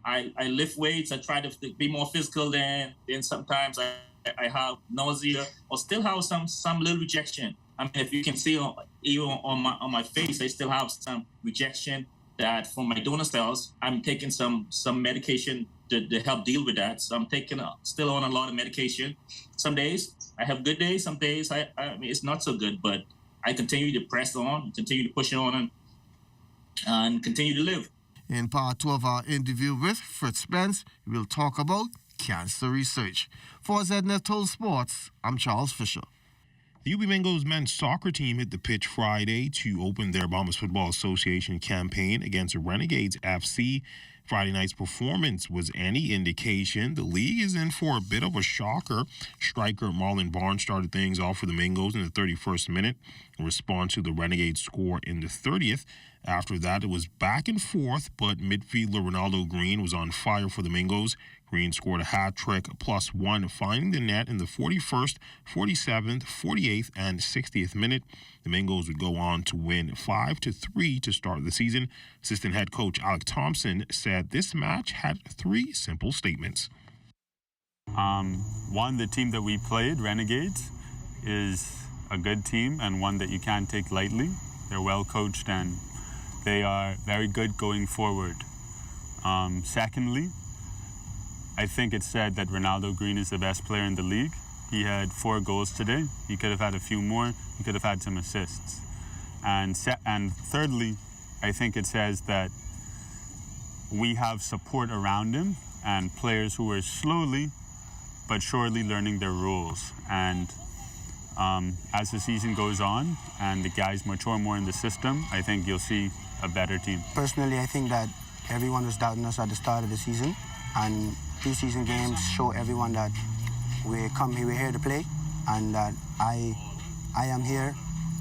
I lift weights. I try to be more physical. Then sometimes I have nausea or still have some little rejection. I mean, if you can see even on my face, I still have some rejection that from my donor cells. I'm taking some medication to help deal with that. So I'm still on a lot of medication. Some days I have good days. Some days I mean, it's not so good, but I continue to press on, continue to push on, and continue to live. In part 2 of our interview with Fritz Spence, we'll talk about cancer research. For ZNet Total Sports, I'm Charles Fisher. The UB Bengals men's soccer team hit the pitch Friday to open their Bahamas Football Association campaign against Renegades FC. Friday night's performance was any indication. The league is in for a bit of a shocker. Striker Marlon Barnes started things off for the Bengals in the 31st minute in response to the Renegades score in the 30th. After that, it was back and forth, but midfielder Ronaldo Green was on fire for the Bengals. Green scored a hat trick +1, finding the net in the 41st, 47th, 48th, and 60th minute. The Bengals would go on to win 5-3 to start the season. Assistant head coach Alec Thompson said this match had 3 simple statements. One, the team that we played, Renegades, is a good team and one that you can't take lightly. They're well coached and they are very good going forward. Secondly, I think it's said that Ronaldo Green is the best player in the league. He had 4 goals today. He could have had a few more. He could have had some assists. And thirdly, I think it says that we have support around him and players who are slowly but surely learning their roles. And as the season goes on and the guys mature more in the system, I think you'll see a better team. Personally, I think that everyone was doubting us at the start of the season, and preseason games show everyone that we're here to play, and that I am here.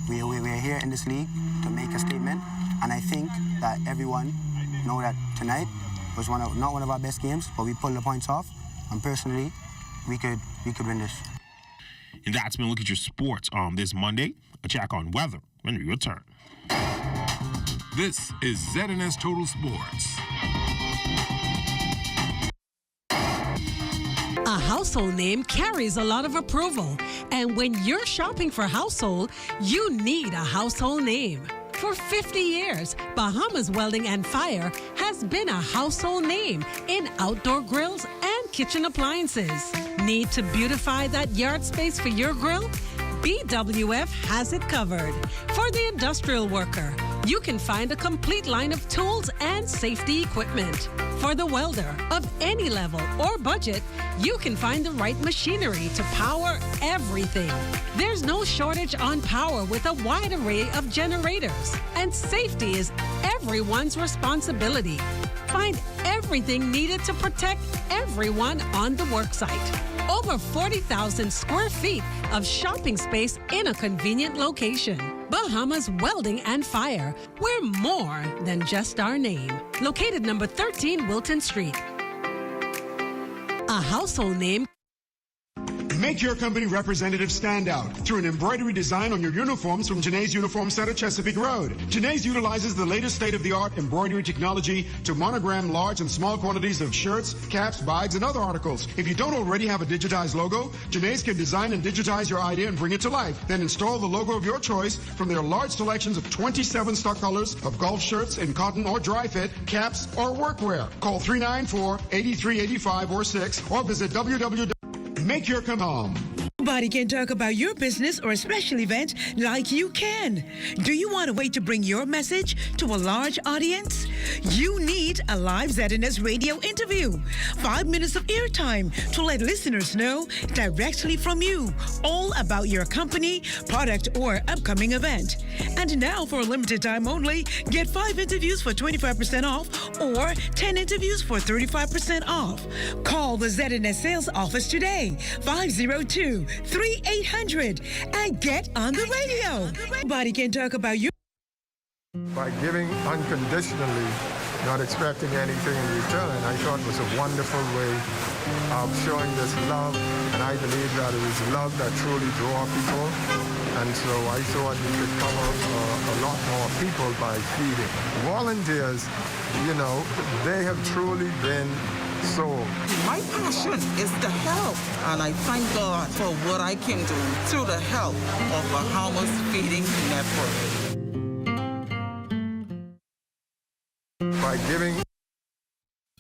We're here in this league to make a statement, and I think that everyone know that tonight was not one of our best games, but we pulled the points off, and personally, we could win this. And that's been a look at your sports on this Monday. A check on weather when we return. This is ZNS Total Sports. A household name carries a lot of approval. And when you're shopping for household, you need a household name. For 50 years, Bahamas Welding and Fire has been a household name in outdoor grills and kitchen appliances. Need to beautify that yard space for your grill? BWF has it covered. For the industrial worker, you can find a complete line of tools and safety equipment. For the welder of any level or budget, you can find the right machinery to power everything. There's no shortage on power with a wide array of generators. And safety is everyone's responsibility. Find everything needed to protect everyone on the worksite. Over 40,000 square feet of shopping space in a convenient location. Bahamas Welding and Fire. We're more than just our name. Located number 13 Wilton Street. A household name. Make your company representative stand out through an embroidery design on your uniforms from Janae's Uniform Center, Chesapeake Road. Janae's utilizes the latest state-of-the-art embroidery technology to monogram large and small quantities of shirts, caps, bags, and other articles. If you don't already have a digitized logo, Janae's can design and digitize your idea and bring it to life. Then install the logo of your choice from their large selections of 27 stock colors of golf shirts in cotton or dry fit, caps, or workwear. Call 394-8385 or 6 or visit www. Make your come home. Nobody can talk about your business or a special event like you can. Do you want a way to bring your message to a large audience? You need a live ZNS radio interview. 5 minutes of airtime to let listeners know directly from you all about your company, product, or upcoming event. And now, for a limited time only, get 5 interviews for 25% off or 10 interviews for 35% off. Call the ZNS sales office today, 502-3800, and get on the radio. Nobody can talk about you. By giving unconditionally, not expecting anything in return, I thought was a wonderful way of showing this love, and I believe that it is love that truly draws people, and so I thought we could cover a lot more people by feeding. Volunteers, you know, they have truly been sold. My passion is to help, and I thank God for what I can do through the help of Bahamas Feeding Network. By giving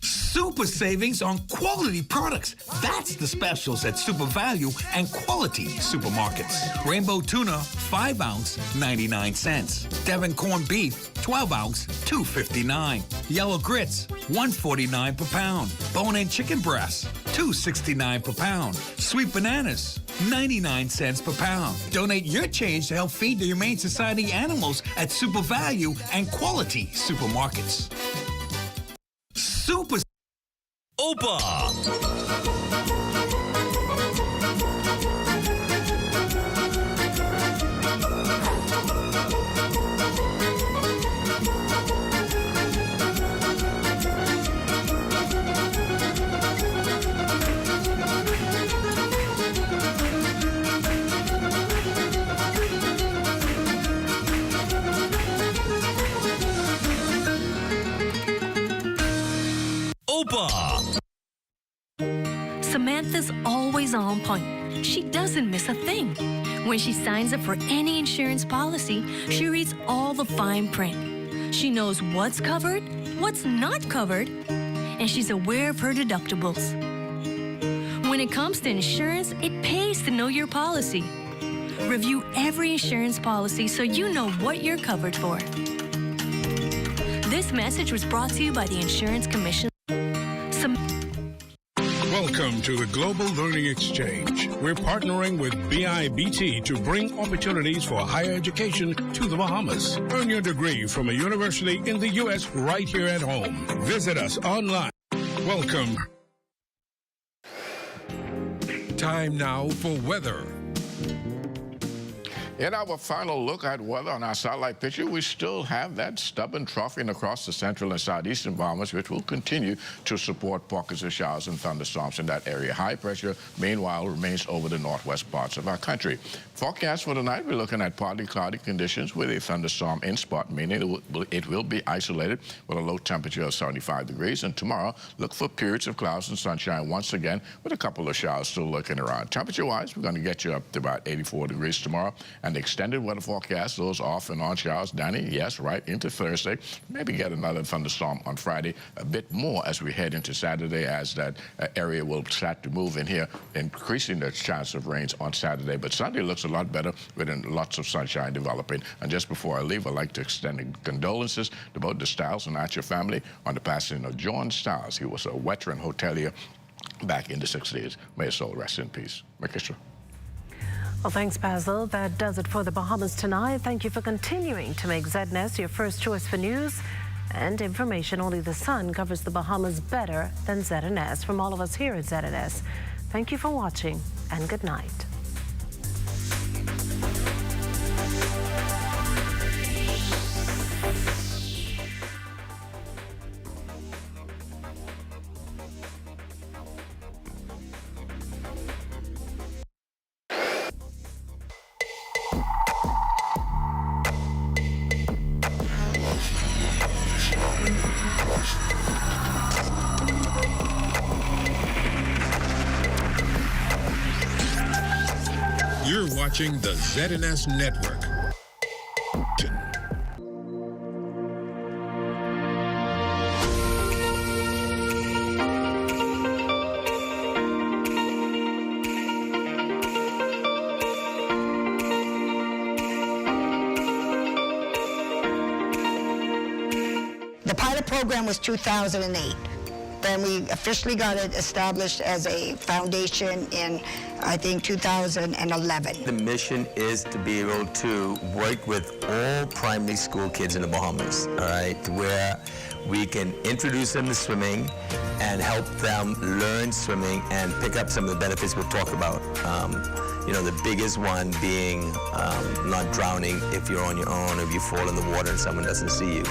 Super savings on quality products. That's the specials at Super Value and Quality Supermarkets. Rainbow tuna, 5 ounce, 99 cents. Devon corned beef, 12 ounce, $2.59. Yellow grits, $1.49 per pound. Bone-in chicken breasts, $2.69 per pound. Sweet bananas, 99 cents per pound. Donate your change to help feed the Humane Society animals at Super Value and Quality Supermarkets. Super Opa! Samantha's always on point. She doesn't miss a thing. When she signs up for any insurance policy, she reads all the fine print. She knows what's covered, what's not covered, and she's aware of her deductibles. When it comes to insurance, it pays to know your policy. Review every insurance policy so you know what you're covered for. This message was brought to you by the Insurance Commission. Welcome to the Global Learning Exchange. We're partnering with BIBT to bring opportunities for higher education to the Bahamas. Earn your degree from a university in the U.S. right here at home. Visit us online. Welcome. Time now for weather. In our final look at weather on our satellite picture, we still have that stubborn troughing across the central and southeastern Bahamas, which will continue to support pockets of showers and thunderstorms in that area. High pressure, meanwhile, remains over the northwest parts of our country. Forecast for tonight, we're looking at partly cloudy conditions with a thunderstorm in spot, meaning it will be isolated with a low temperature of 75 degrees. And tomorrow, look for periods of clouds and sunshine once again, with a couple of showers still lurking around. Temperature-wise, we're going to get you up to about 84 degrees tomorrow. And the extended weather forecast, those off and on showers, Danny, yes, right into Thursday. Maybe get another thunderstorm on Friday, a bit more as we head into Saturday, as that area will start to move in here, increasing the chance of rains on Saturday. But Sunday looks a lot better with lots of sunshine developing. And just before I leave, I'd like to extend condolences to both the Stiles and Archer family on the passing of John Stiles. He was a veteran hotelier back in the 60s. May his soul rest in peace. Makisha. Well, thanks, Basil. That does it for the Bahamas tonight. Thank you for continuing to make ZNS your first choice for news and information. Only the sun covers the Bahamas better than ZNS. From all of us here at ZNS, thank you for watching and good night. You're watching the ZNS Network. The pilot program was 2008. Then we officially got it established as a foundation in, I think, 2011. The mission is to be able to work with all primary school kids in the Bahamas, all right, where we can introduce them to swimming and help them learn swimming and pick up some of the benefits we'll talk about. You know, the biggest one being not drowning if you're on your own, or if you fall in the water and someone doesn't see you.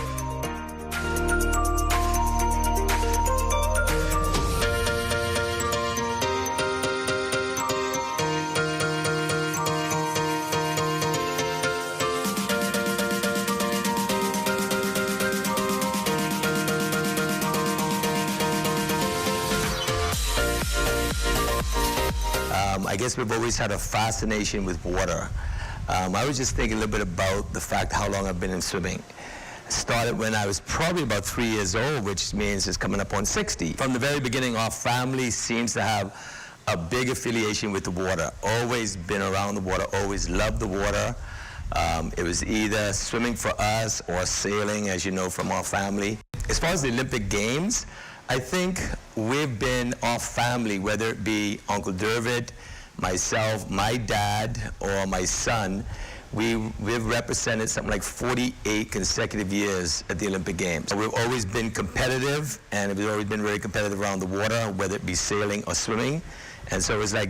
I guess we've always had a fascination with water. I was just thinking a little bit about the fact how long I've been in swimming. Started when I was probably about 3 years old, which means it's coming up on 60. From the very beginning, our family seems to have a big affiliation with the water. Always been around the water, always loved the water. It was either swimming for us or sailing, as you know, from our family. As far as the Olympic Games, I think we've been our family, whether it be Uncle Dervitt, myself, my dad, or my son, we've represented something like 48 consecutive years at the Olympic Games. We've always been competitive, and we've always been very competitive around the water, whether it be sailing or swimming. And so it's like